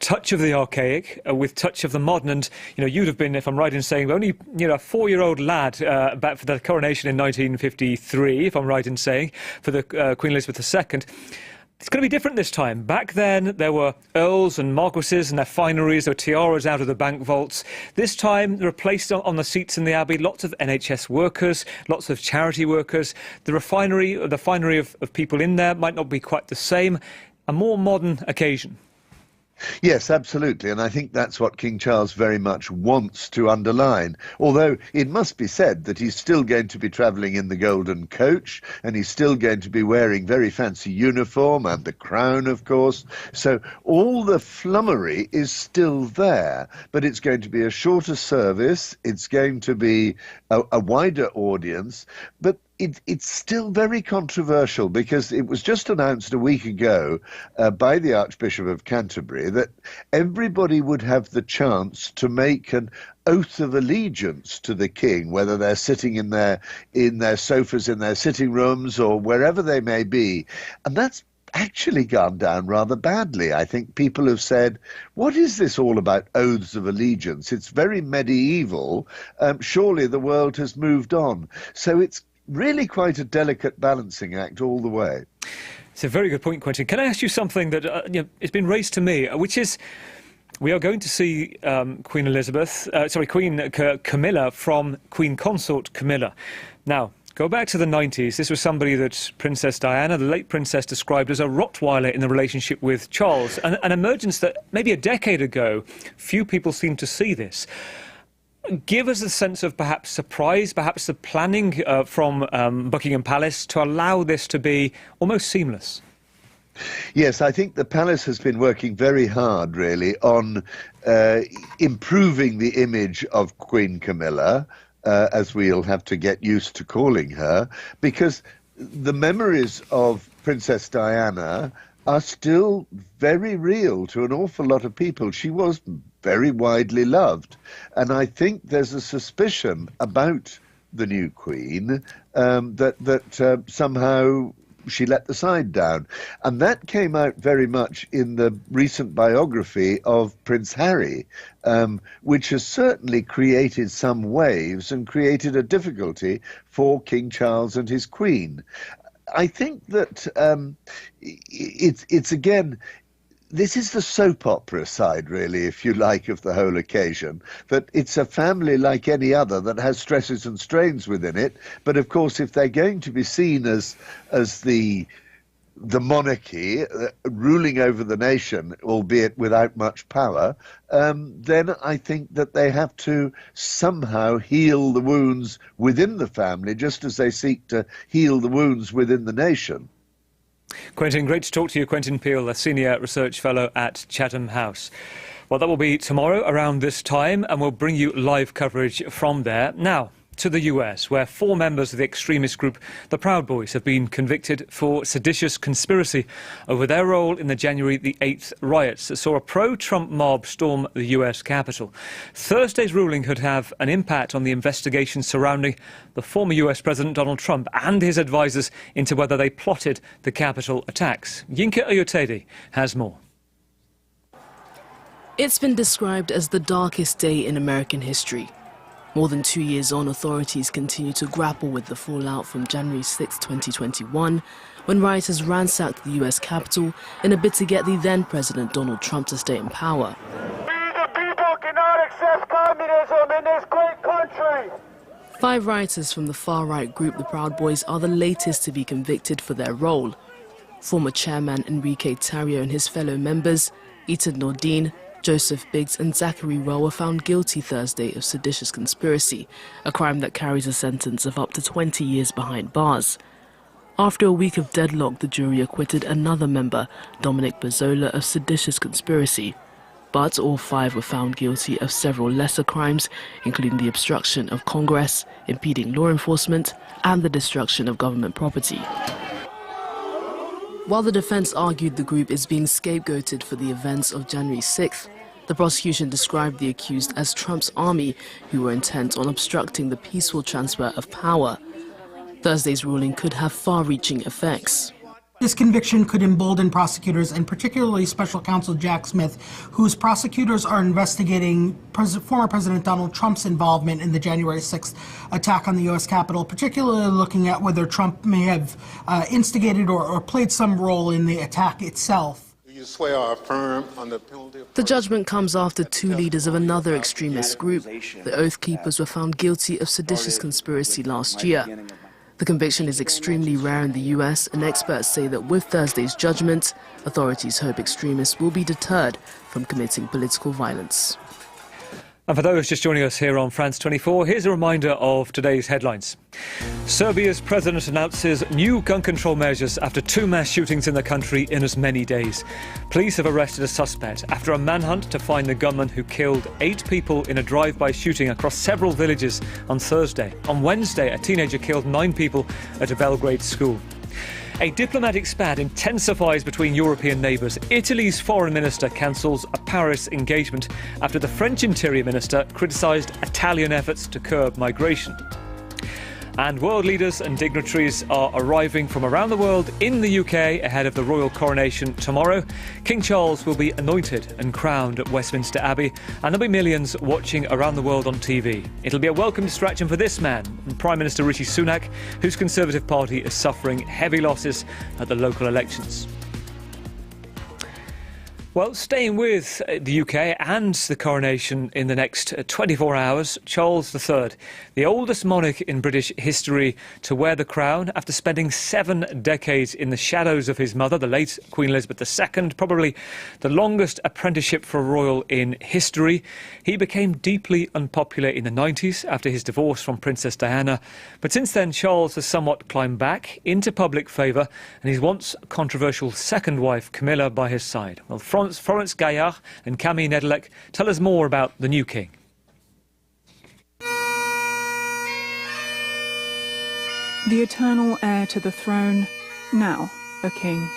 touch of the archaic with touch of the modern, and you'd have been, if I'm right in saying, only a 4-year-old lad back for the coronation in 1953, if I'm right in saying, for the Queen Elizabeth II. It's going to be different this time. Back then, there were earls and marquesses and their fineries, there were tiaras out of the bank vaults. This time, they're replaced on the seats in the Abbey, lots of NHS workers, lots of charity workers. The finery of people in there might not be quite the same. A more modern occasion. Yes, absolutely, and I think that's what King Charles very much wants to underline, although it must be said that he's still going to be travelling in the golden coach, and he's still going to be wearing very fancy uniform and the crown, of course, so all the flummery is still there, but it's going to be a shorter service, it's going to be a wider audience, but it's still very controversial because it was just announced a week ago by the Archbishop of Canterbury that everybody would have the chance to make an oath of allegiance to the king, whether they're sitting in their sofas in their sitting rooms or wherever they may be. And that's actually gone down rather badly. I think people have said, what is this all about oaths of allegiance? It's very medieval. Surely the world has moved on. So it's really quite a delicate balancing act all the way. It's a very good point, Quentin. Can I ask you something that it's been raised to me, which is we are going to see Queen Camilla from Queen Consort Camilla. Now, Go back to the 90s. This was somebody that Princess Diana, the late princess, described as a Rottweiler in the relationship with Charles. An emergence that maybe a decade ago, few people seemed to see this. Give us a sense of perhaps surprise, perhaps the planning from Buckingham Palace to allow this to be almost seamless. Yes, I think the palace has been working very hard, really, on improving the image of Queen Camilla, as we'll have to get used to calling her, because the memories of Princess Diana are still very real to an awful lot of people. She was very widely loved, and I think there's a suspicion about the new Queen that somehow she let the side down. And that came out very much in the recent biography of Prince Harry, which has certainly created some waves and created a difficulty for King Charles and his Queen. I think that it's again, this is the soap opera side, really, if you like, of the whole occasion, that it's a family like any other that has stresses and strains within it. But of course, if they're going to be seen as the monarchy ruling over the nation, albeit without much power, then I think that they have to somehow heal the wounds within the family, just as they seek to heal the wounds within the nation. Quentin, great to talk to you. Quentin Peel, a Senior Research Fellow at Chatham House. Well, that will be tomorrow around this time, and we'll bring you live coverage from there. Now, to the US, where 4 members of the extremist group, the Proud Boys, have been convicted for seditious conspiracy over their role in the January the 8th riots that saw a pro-Trump mob storm the US Capitol. Thursday's ruling could have an impact on the investigation surrounding the former US President Donald Trump and his advisers into whether they plotted the Capitol attacks. Yinka Oyotede has more. It's been described as the darkest day in American history. More than 2 years on, authorities continue to grapple with the fallout from January 6, 2021, when rioters ransacked the US Capitol in a bid to get the then-President Donald Trump to stay in power. We the people cannot accept communism in this great country. 5 rioters from the far-right group, the Proud Boys, are the latest to be convicted for their role. Former chairman Enrique Tarrio and his fellow members, Ita Nordine, Joseph Biggs and Zachary Rowe were found guilty Thursday of seditious conspiracy, a crime that carries a sentence of up to 20 years behind bars. After a week of deadlock, the jury acquitted another member, Dominic Bezzola, of seditious conspiracy. But all 5 were found guilty of several lesser crimes, including the obstruction of Congress, impeding law enforcement, and the destruction of government property. While the defense argued the group is being scapegoated for the events of January 6th, the prosecution described the accused as Trump's army, who were intent on obstructing the peaceful transfer of power. Thursday's ruling could have far-reaching effects. This conviction could embolden prosecutors, and particularly Special Counsel Jack Smith, whose prosecutors are investigating former President Donald Trump's involvement in the January 6th attack on the U.S. Capitol, particularly looking at whether Trump may have instigated or played some role in the attack itself. Do you swear or affirm on the penalty of... The judgment comes after 2 leaders of another extremist group, the Oath Keepers, were found guilty of seditious conspiracy last year. The conviction is extremely rare in the US, and experts say that with Thursday's judgment, authorities hope extremists will be deterred from committing political violence. And for those just joining us here on France 24, here's a reminder of today's headlines. Serbia's president announces new gun control measures after 2 mass shootings in the country in as many days. Police have arrested a suspect after a manhunt to find the gunman who killed 8 people in a drive-by shooting across several villages on Thursday. On Wednesday, a teenager killed 9 people at a Belgrade school. A diplomatic spat intensifies between European neighbours. Italy's foreign minister cancels a Paris engagement after the French interior minister criticised Italian efforts to curb migration. And world leaders and dignitaries are arriving from around the world in the UK ahead of the royal coronation tomorrow. King Charles will be anointed and crowned at Westminster Abbey, and there'll be millions watching around the world on TV. It'll be a welcome distraction for this man, Prime Minister Rishi Sunak, whose Conservative Party is suffering heavy losses at the local elections. Well, staying with the UK and the coronation in the next 24 hours, Charles III, the oldest monarch in British history to wear the crown after spending 7 decades in the shadows of his mother, the late Queen Elizabeth II, probably the longest apprenticeship for a royal in history. He became deeply unpopular in the 90s after his divorce from Princess Diana. But since then, Charles has somewhat climbed back into public favour and his once controversial second wife, Camilla, by his side. Well, Florence Gaillard and Camille Nedelec tell us more about the new king. The eternal heir to the throne, now a king.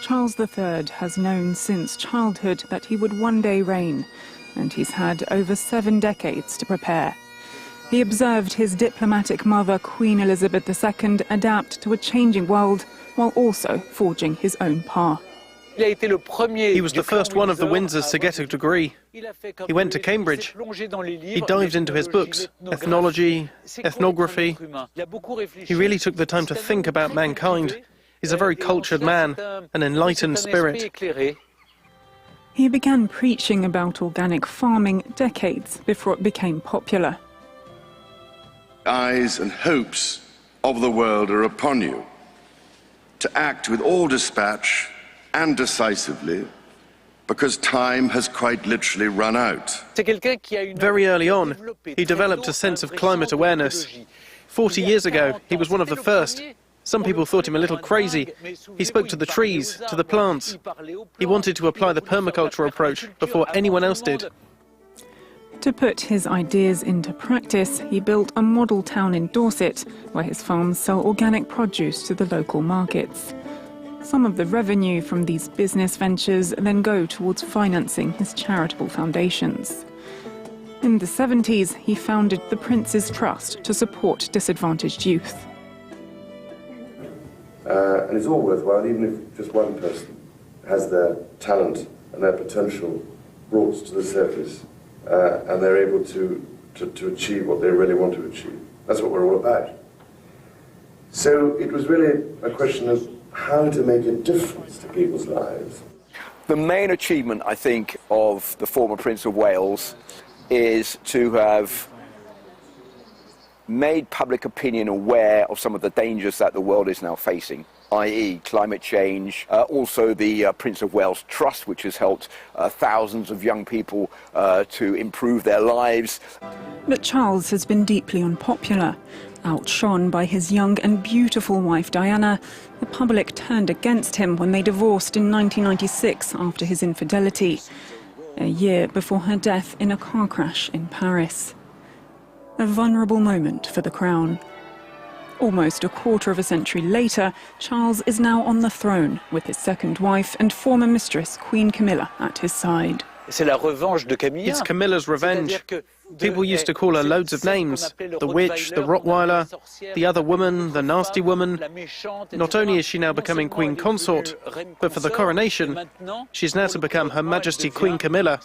Charles III has known since childhood that he would one day reign, and he's had over 7 decades to prepare. He observed his diplomatic mother, Queen Elizabeth II, adapt to a changing world while also forging his own path. He was the first one of the Windsors to get a degree. He went to Cambridge. He dived into his books, ethnology, ethnography. He really took the time to think about mankind. He's a very cultured man, an enlightened spirit. He began preaching about organic farming decades before it became popular. Eyes and hopes of the world are upon you, to act with all dispatch and decisively, because time has quite literally run out. Very early on, he developed a sense of climate awareness. 40 years ago, he was one of the first. Some people thought him a little crazy. He spoke to the trees, to the plants. He wanted to apply the permaculture approach before anyone else did. To put his ideas into practice, he built a model town in Dorset, where his farms sell organic produce to the local markets. Some of the revenue from these business ventures then go towards financing his charitable foundations. In the 70s, he founded the Prince's Trust to support disadvantaged youth. And it's all worthwhile, even if just one person has their talent and their potential brought to the surface, and they're able to achieve what they really want to achieve. That's what we're all about. So it was really a question of how to make a difference to people's lives. The main achievement, I think, of the former Prince of Wales is to have made public opinion aware of some of the dangers that the world is now facing, i.e. climate change, also the Prince of Wales Trust, which has helped thousands of young people to improve their lives. But Charles has been deeply unpopular. Outshone by his young and beautiful wife Diana, the public turned against him when they divorced in 1996 after his infidelity, a year before her death in a car crash in Paris. A vulnerable moment for the crown. Almost a quarter of a century later, Charles is now on the throne with his second wife and former mistress, Queen Camilla, at his side. It's Camilla's revenge. People used to call her loads of names. The witch, the Rottweiler, the other woman, the nasty woman. Not only is she now becoming Queen Consort, but for the coronation, she's now to become Her Majesty Queen Camilla.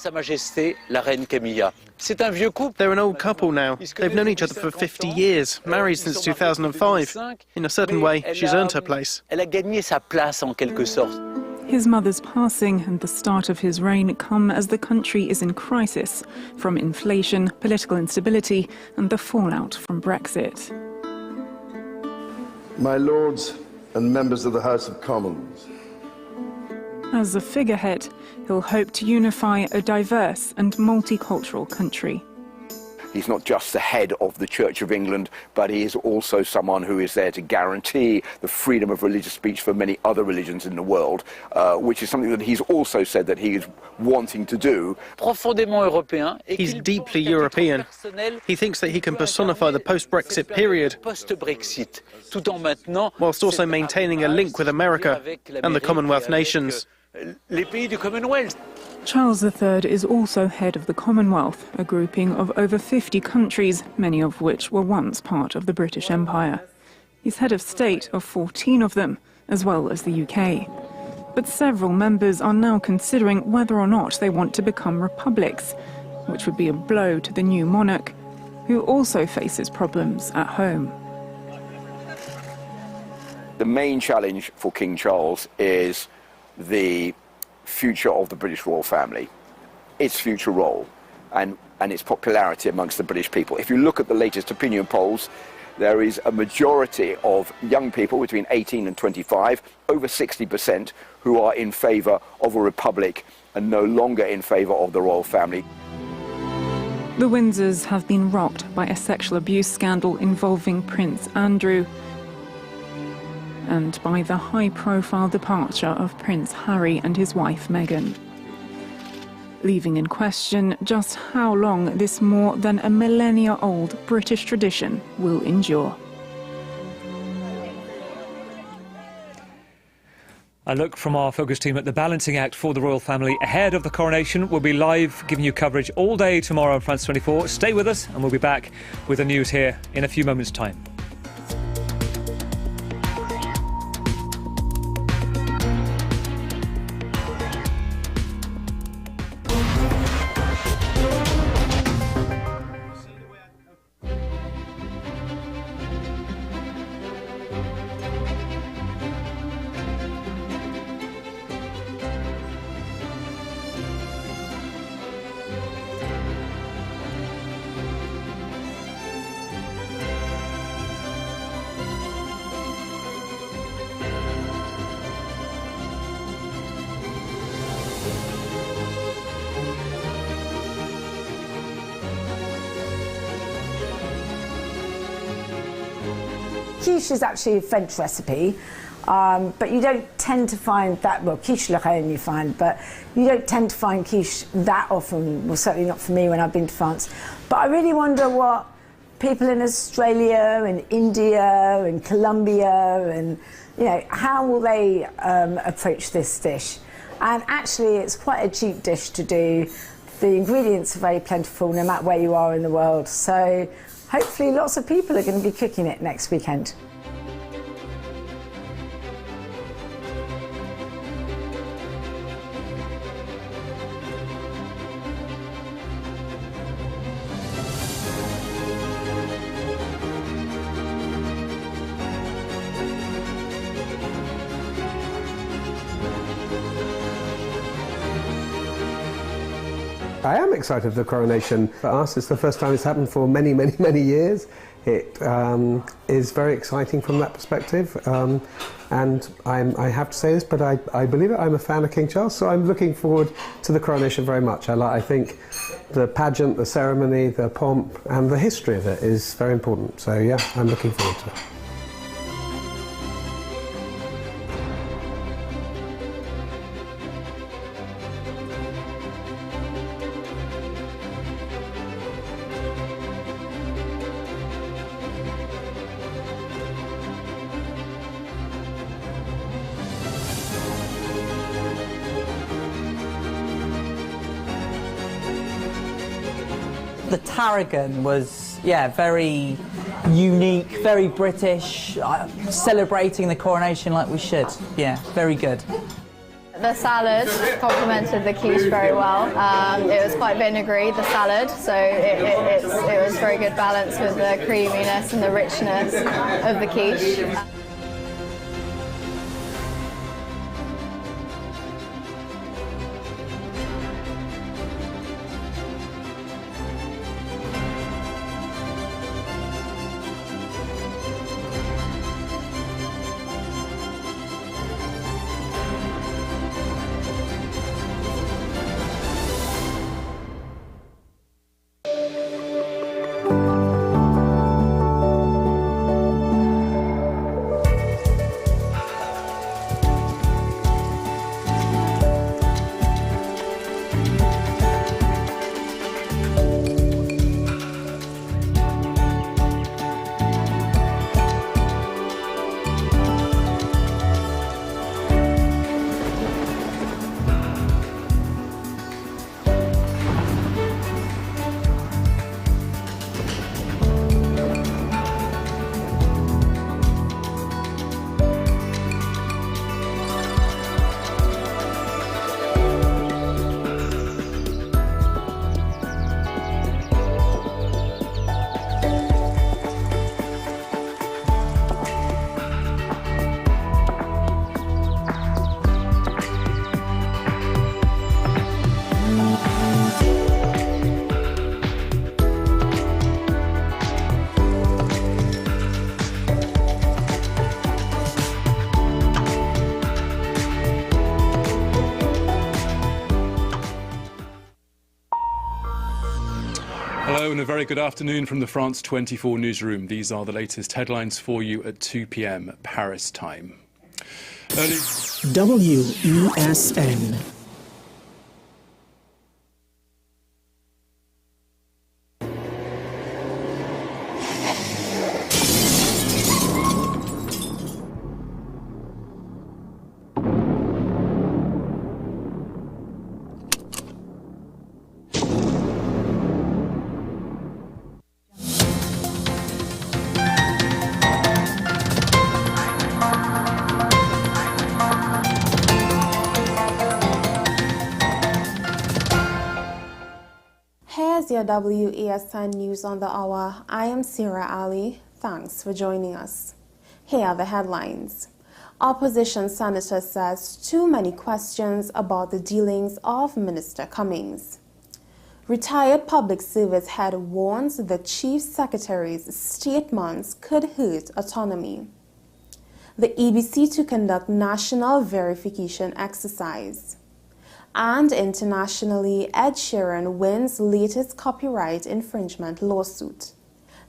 They're an old couple now. They've known each other for 50 years, married since 2005. In a certain way, she's earned her place. His mother's passing and the start of his reign come as the country is in crisis from inflation, political instability and the fallout from Brexit. My lords and members of the House of Commons. As a figurehead, he'll hope to unify a diverse and multicultural country. He's not just the head of the Church of England, but he is also someone who is there to guarantee the freedom of religious speech for many other religions in the world, which is something that he's also said that he is wanting to do. He's deeply European. He thinks that he can personify the post-Brexit period, whilst also maintaining a link with America and the Commonwealth nations. Charles III is also head of the Commonwealth, a grouping of over 50 countries, many of which were once part of the British Empire. He's head of state of 14 of them, as well as the UK. But several members are now considering whether or not they want to become republics, which would be a blow to the new monarch, who also faces problems at home. The main challenge for King Charles is the future of the British royal family, its future role, and its popularity amongst the British people. If you look at the latest opinion polls, there is a majority of young people between 18 and 25, over 60%, who are in favour of a republic and no longer in favour of the royal family. The Windsors have been rocked by a sexual abuse scandal involving Prince Andrew and by the high-profile departure of Prince Harry and his wife Meghan, leaving in question just how long this more than a millennia-old British tradition will endure. A look from our focus team at the balancing act for the royal family ahead of the coronation. We'll be live giving you coverage all day tomorrow on France 24. Stay with us and we'll be back with the news here in a few moments' time. Quiche is actually a French recipe, but you don't tend to find that, well, quiche Lorraine you find, but you don't tend to find quiche that often, well, certainly not for me when I've been to France. But I really wonder what people in Australia and India and Colombia and, you know, how will they approach this dish? And actually, it's quite a cheap dish to do. The ingredients are very plentiful no matter where you are in the world. So hopefully lots of people are going to be cooking it next weekend. I am excited for the coronation. For us, it's the first time it's happened for many, many, many years. It is very exciting from that perspective. And I have to say this, but I believe it, I'm a fan of King Charles, so I'm looking forward to the coronation very much. I think the pageant, the ceremony, the pomp, and the history of it is very important. So yeah, I'm looking forward to it. The tarragon was, very unique, very British, celebrating the coronation like we should. Yeah, very good. The salad complemented the quiche very well. It was quite vinegary, the salad, so it was very good balance with the creaminess and the richness of the quiche. Hello and a very good afternoon from the France 24 newsroom. These are the latest headlines for you at 2 p.m. Paris time. WESN. Here's your WESN News on the Hour. I am Sarah Ali. Thanks for joining us. Here are the headlines. Opposition senator says too many questions about the dealings of Minister Cummings. Retired public service head warns the chief secretary's statements could hurt autonomy. The EBC to conduct national verification exercise. And internationally, Ed Sheeran wins latest copyright infringement lawsuit.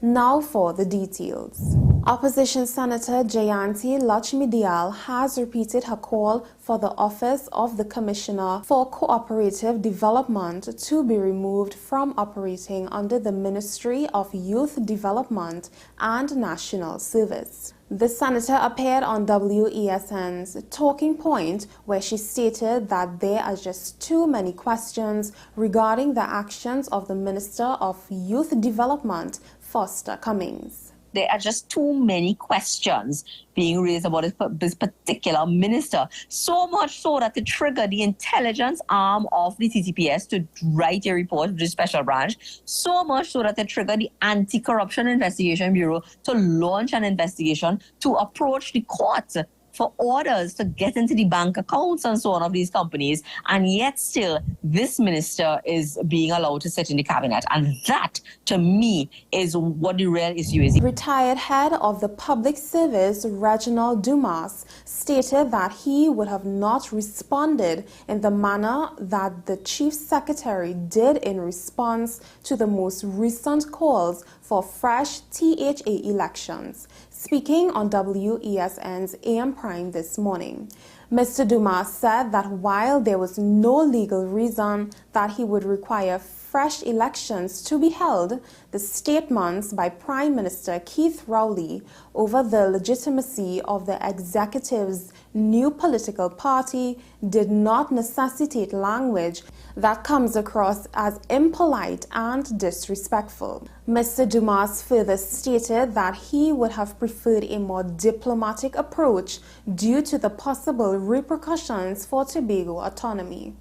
Now for the details. Opposition Senator Jayanti Lakshmi-Dayal has repeated her call for the Office of the Commissioner for Cooperative Development to be removed from operating under the Ministry of Youth Development and National Service. The senator appeared on WESN's Talking Point, where she stated that there are just too many questions regarding the actions of the Minister of Youth Development, Foster Cummings. There are just too many questions being raised about this particular minister. So much so that it triggered the intelligence arm of the TTPS to write a report to the special branch. So much so that it triggered the Anti-Corruption Investigation Bureau to launch an investigation to approach the court for orders to get into the bank accounts and so on of these companies, and yet still this minister is being allowed to sit in the cabinet. And that, to me, is what the real issue is. Retired head of the public service, Reginald Dumas, stated that he would have not responded in the manner that the chief secretary did in response to the most recent calls for fresh THA elections. Speaking on WESN's AM Prime this morning, Mr. Dumas said that while there was no legal reason that he would require fresh elections to be held, the statements by Prime Minister Keith Rowley over the legitimacy of the executive's new political party did not necessitate language that comes across as impolite and disrespectful. Mr. Dumas further stated that he would have preferred a more diplomatic approach due to the possible repercussions for Tobago autonomy.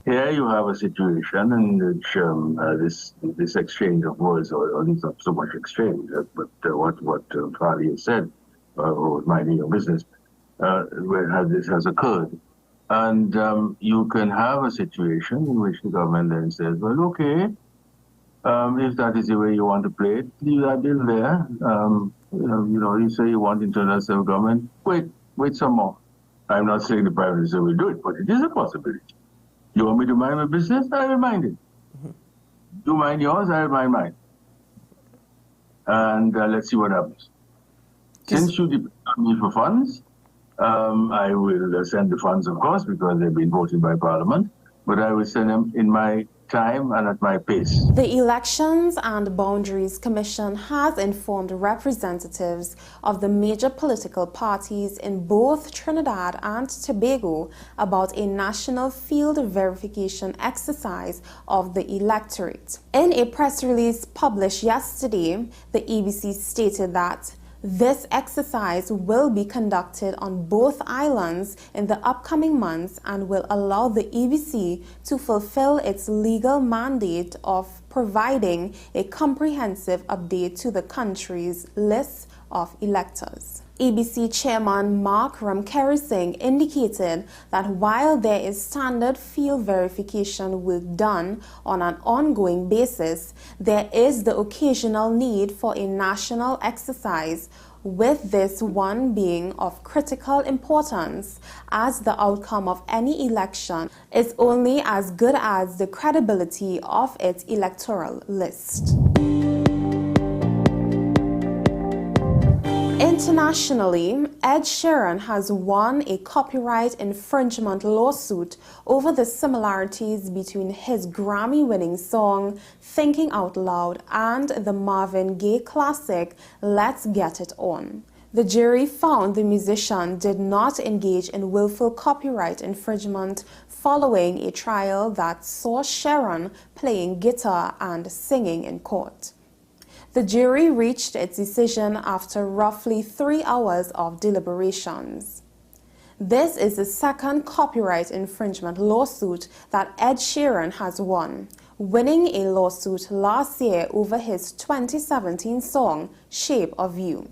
Here you have a situation in which this exchange of words, or at least not so much exchange, but what Fadi has said, or minding your business, where this has occurred. And you can have a situation in which the government then says, well, okay, if that is the way you want to play it, leave that bill there. You say you want internal self-government, wait some more. I'm not saying the Prime Minister will do it, but it is a possibility. You want me to mind my business? I will mind it. You mind yours, I will mind mine. And let's see what happens. Since you depend on me for funds, I will send the funds, of course, because they've been voted by Parliament, but I will send them in my time and at my pace. The Elections and Boundaries Commission has informed representatives of the major political parties in both Trinidad and Tobago about a national field verification exercise of the electorate. In a press release published yesterday, the EBC stated that this exercise will be conducted on both islands in the upcoming months and will allow the EBC to fulfill its legal mandate of providing a comprehensive update to the country's list of electors. EBC Chairman Mark Ramkerising indicated that while there is standard field verification work done on an ongoing basis, there is the occasional need for a national exercise, with this one being of critical importance, as the outcome of any election is only as good as the credibility of its electoral list. Internationally, Ed Sheeran has won a copyright infringement lawsuit over the similarities between his Grammy-winning song Thinking Out Loud and the Marvin Gaye classic Let's Get It On. The jury found the musician did not engage in willful copyright infringement following a trial that saw Sheeran playing guitar and singing in court. The jury reached its decision after roughly 3 hours of deliberations. This is the second copyright infringement lawsuit that Ed Sheeran has won, winning a lawsuit last year over his 2017 song, Shape of You.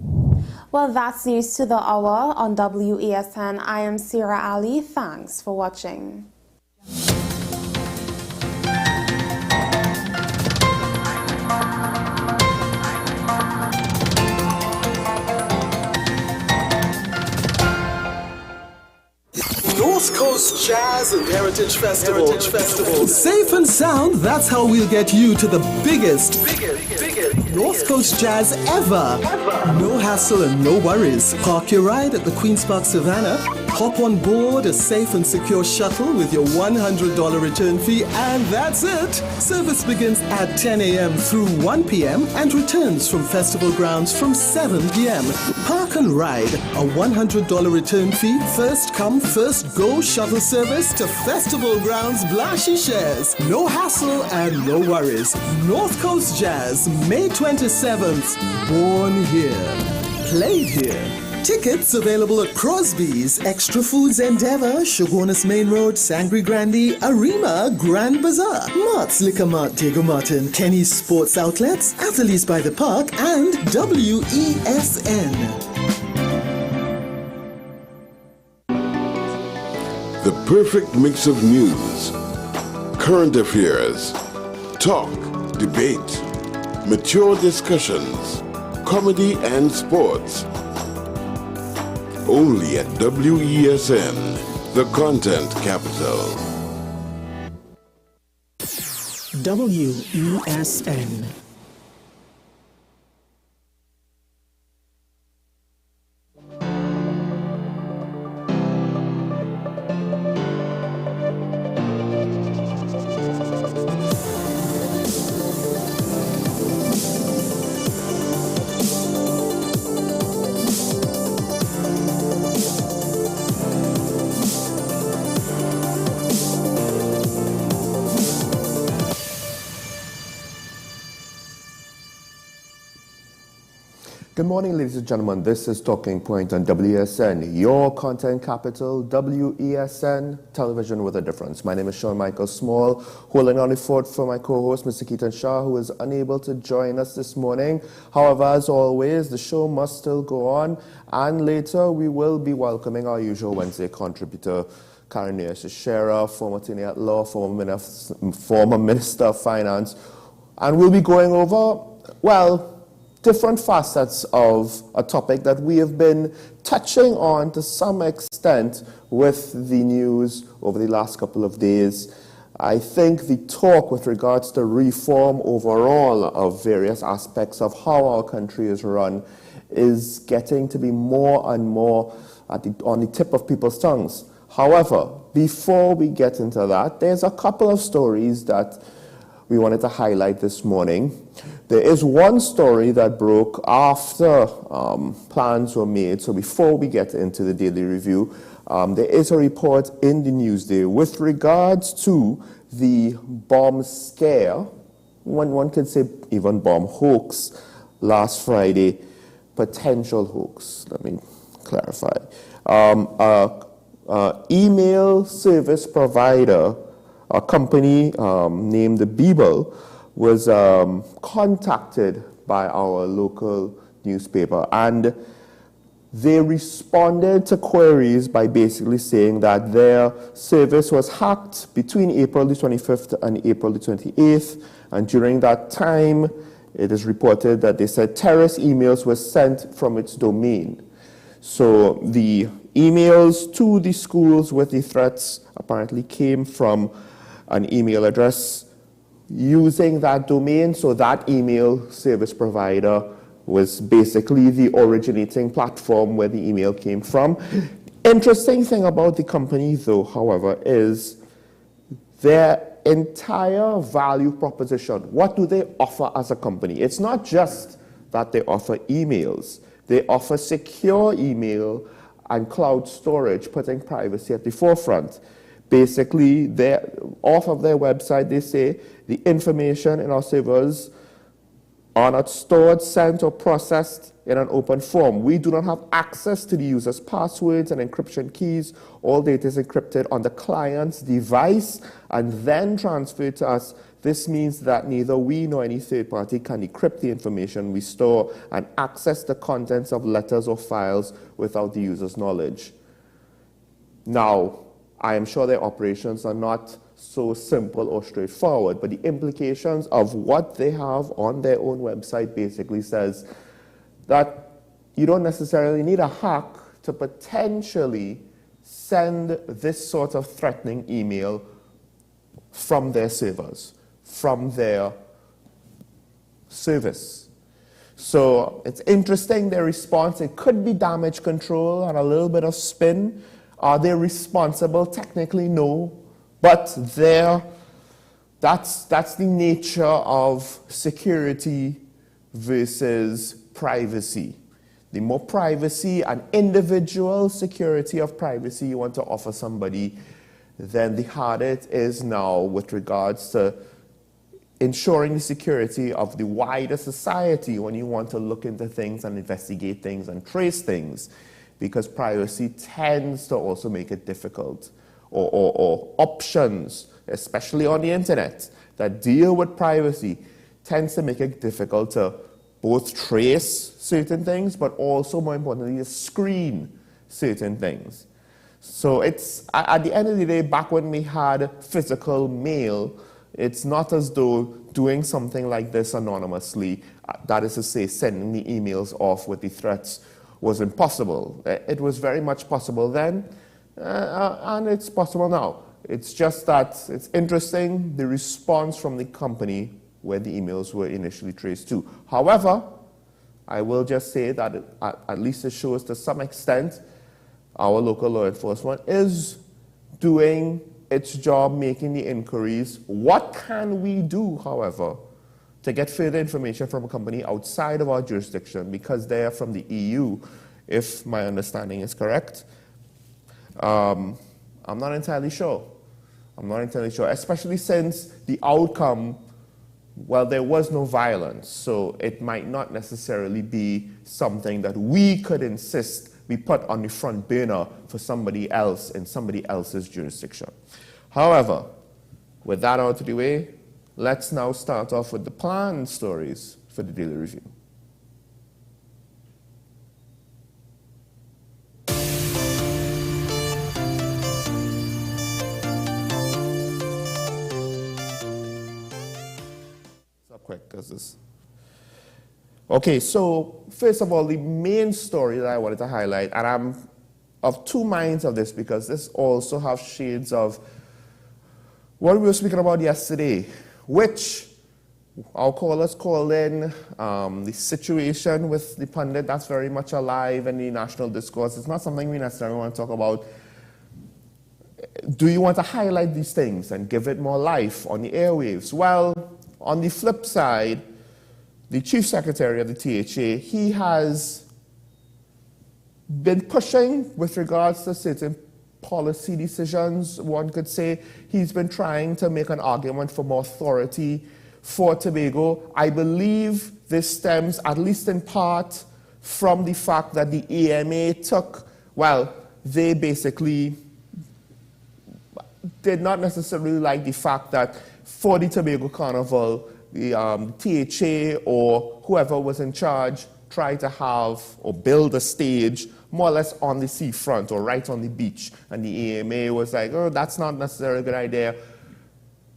Well, that's news to the hour on WESN. I am Sira Ali. Thanks for watching. North Coast Jazz and Heritage Festival. Safe and sound, that's how we'll get you to the biggest North Coast Jazz ever. No hassle and no worries. Park your ride at the Queen's Park Savannah. Hop on board a safe and secure shuttle with your $100 return fee, and that's it. Service begins at 10 a.m. through 1 p.m. and returns from festival grounds from 7 p.m. Park and ride, a $100 return fee, first come, first go shuttle service to festival grounds Blashy shares. No hassle and no worries. North Coast Jazz, May 27th. Born here, played here. Tickets available at Crosby's, Extra Foods Endeavour, Shogunas Main Road, Sangre Grande, Arima, Grand Bazaar, Mart's Liquor Mart, Diego Martin, Kenny's Sports Outlets, Athletes by the Park, and WESN. The perfect mix of news, current affairs, talk, debate, mature discussions, comedy and sports. Only at WESN, the content capital. WESN. Good morning, ladies and gentlemen. This is Talking Point on WESN, your content capital, WESN, television with a difference. My name is Sean Michael Small, holding on the fort for my co-host, Mr. Keaton Shah, who is unable to join us this morning. However, as always, the show must still go on, and later we will be welcoming our usual Wednesday contributor, Karen Shera, former attorney at law, former Minister of Finance, and we'll be going over, well, different facets of a topic that we have been touching on to some extent with the news over the last couple of days. I think the talk with regards to reform overall of various aspects of how our country is run is getting to be more and more on the tip of people's tongues. However, before we get into that, there's a couple of stories that we wanted to highlight this morning. There is one story that broke after plans were made. So before we get into the daily review, there is a report in the Newsday with regards to the bomb scare, one could say even bomb hoax, last Friday, potential hoax. Let me clarify. Email service provider, a company named Bmobile, was contacted by our local newspaper, and they responded to queries by basically saying that their service was hacked between April the 25th and April the 28th, and during that time it is reported that they said terrorist emails were sent from its domain. So the emails to the schools with the threats apparently came from an email address using that domain, so that email service provider was basically the originating platform where the email came from. Interesting thing about the company, though, however, is their entire value proposition. What do they offer as a company? It's not just that they offer emails. They offer secure email and cloud storage, putting privacy at the forefront. Basically, off of their website, they say the information in our servers are not stored, sent, or processed in an open form. We do not have access to the user's passwords and encryption keys. All data is encrypted on the client's device and then transferred to us. This means that neither we nor any third party can decrypt the information we store and access the contents of letters or files without the user's knowledge. Now, I am sure their operations are not so simple or straightforward, but the implications of what they have on their own website basically says that you don't necessarily need a hack to potentially send this sort of threatening email from their servers, from their service. So it's interesting, their response. It could be damage control and a little bit of spin. Are they responsible? Technically, no. But that's the nature of security versus privacy. The more privacy and individual security of privacy you want to offer somebody, then the harder it is now with regards to ensuring the security of the wider society when you want to look into things and investigate things and trace things, because privacy tends to also make it difficult. Or options, especially on the internet, that deal with privacy tends to make it difficult to both trace certain things, but also, more importantly, to screen certain things. So it's, at the end of the day, back when we had physical mail, it's not as though doing something like this anonymously, that is to say, sending the emails off with the threats, was impossible. It was very much possible then, and it's possible now. It's just that it's interesting, the response from the company where the emails were initially traced to. However, I will just say that at least it shows to some extent our local law enforcement is doing its job, making the inquiries. What can we do, however, to get further information from a company outside of our jurisdiction, because they are from the EU, if my understanding is correct? I'm not entirely sure. I'm not entirely sure, especially since the outcome, well, there was no violence, so it might not necessarily be something that we could insist be put on the front burner for somebody else in somebody else's jurisdiction. However, with that out of the way, let's now start off with the planned stories for the Daily Review. Quick, because this. Okay, so first of all, the main story that I wanted to highlight, and I'm of two minds of this because this also has shades of what we were speaking about yesterday, which our callers called in the situation with the pundit that's very much alive in the national discourse. It's not something we necessarily want to talk about. Do you want to highlight these things and give it more life on the airwaves? Well, on the flip side, the Chief Secretary of the THA, he has been pushing with regards to certain policy decisions, one could say. He's been trying to make an argument for more authority for Tobago. I believe this stems, at least in part, from the fact that the AMA took, well, they basically did not necessarily like the fact that for the Tobago Carnival, the THA or whoever was in charge tried to have or build a stage more or less on the seafront or right on the beach. And the AMA was like, oh, that's not necessarily a good idea.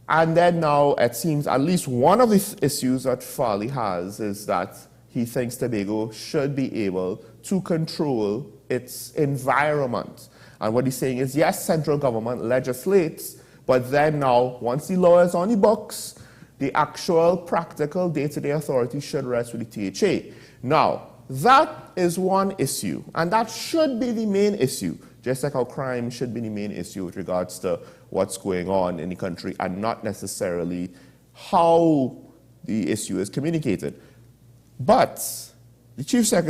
And then now it seems at least one of the issues that Farley has is that he thinks Tobago should be able to control its environment. And what he's saying is, yes, central government legislates, but then now, once the law is on the books, the actual practical day-to-day authority should rest with the THA. Now, that is one issue, and that should be the main issue, just like how crime should be the main issue with regards to what's going on in the country and not necessarily how the issue is communicated. But the Chief Secretary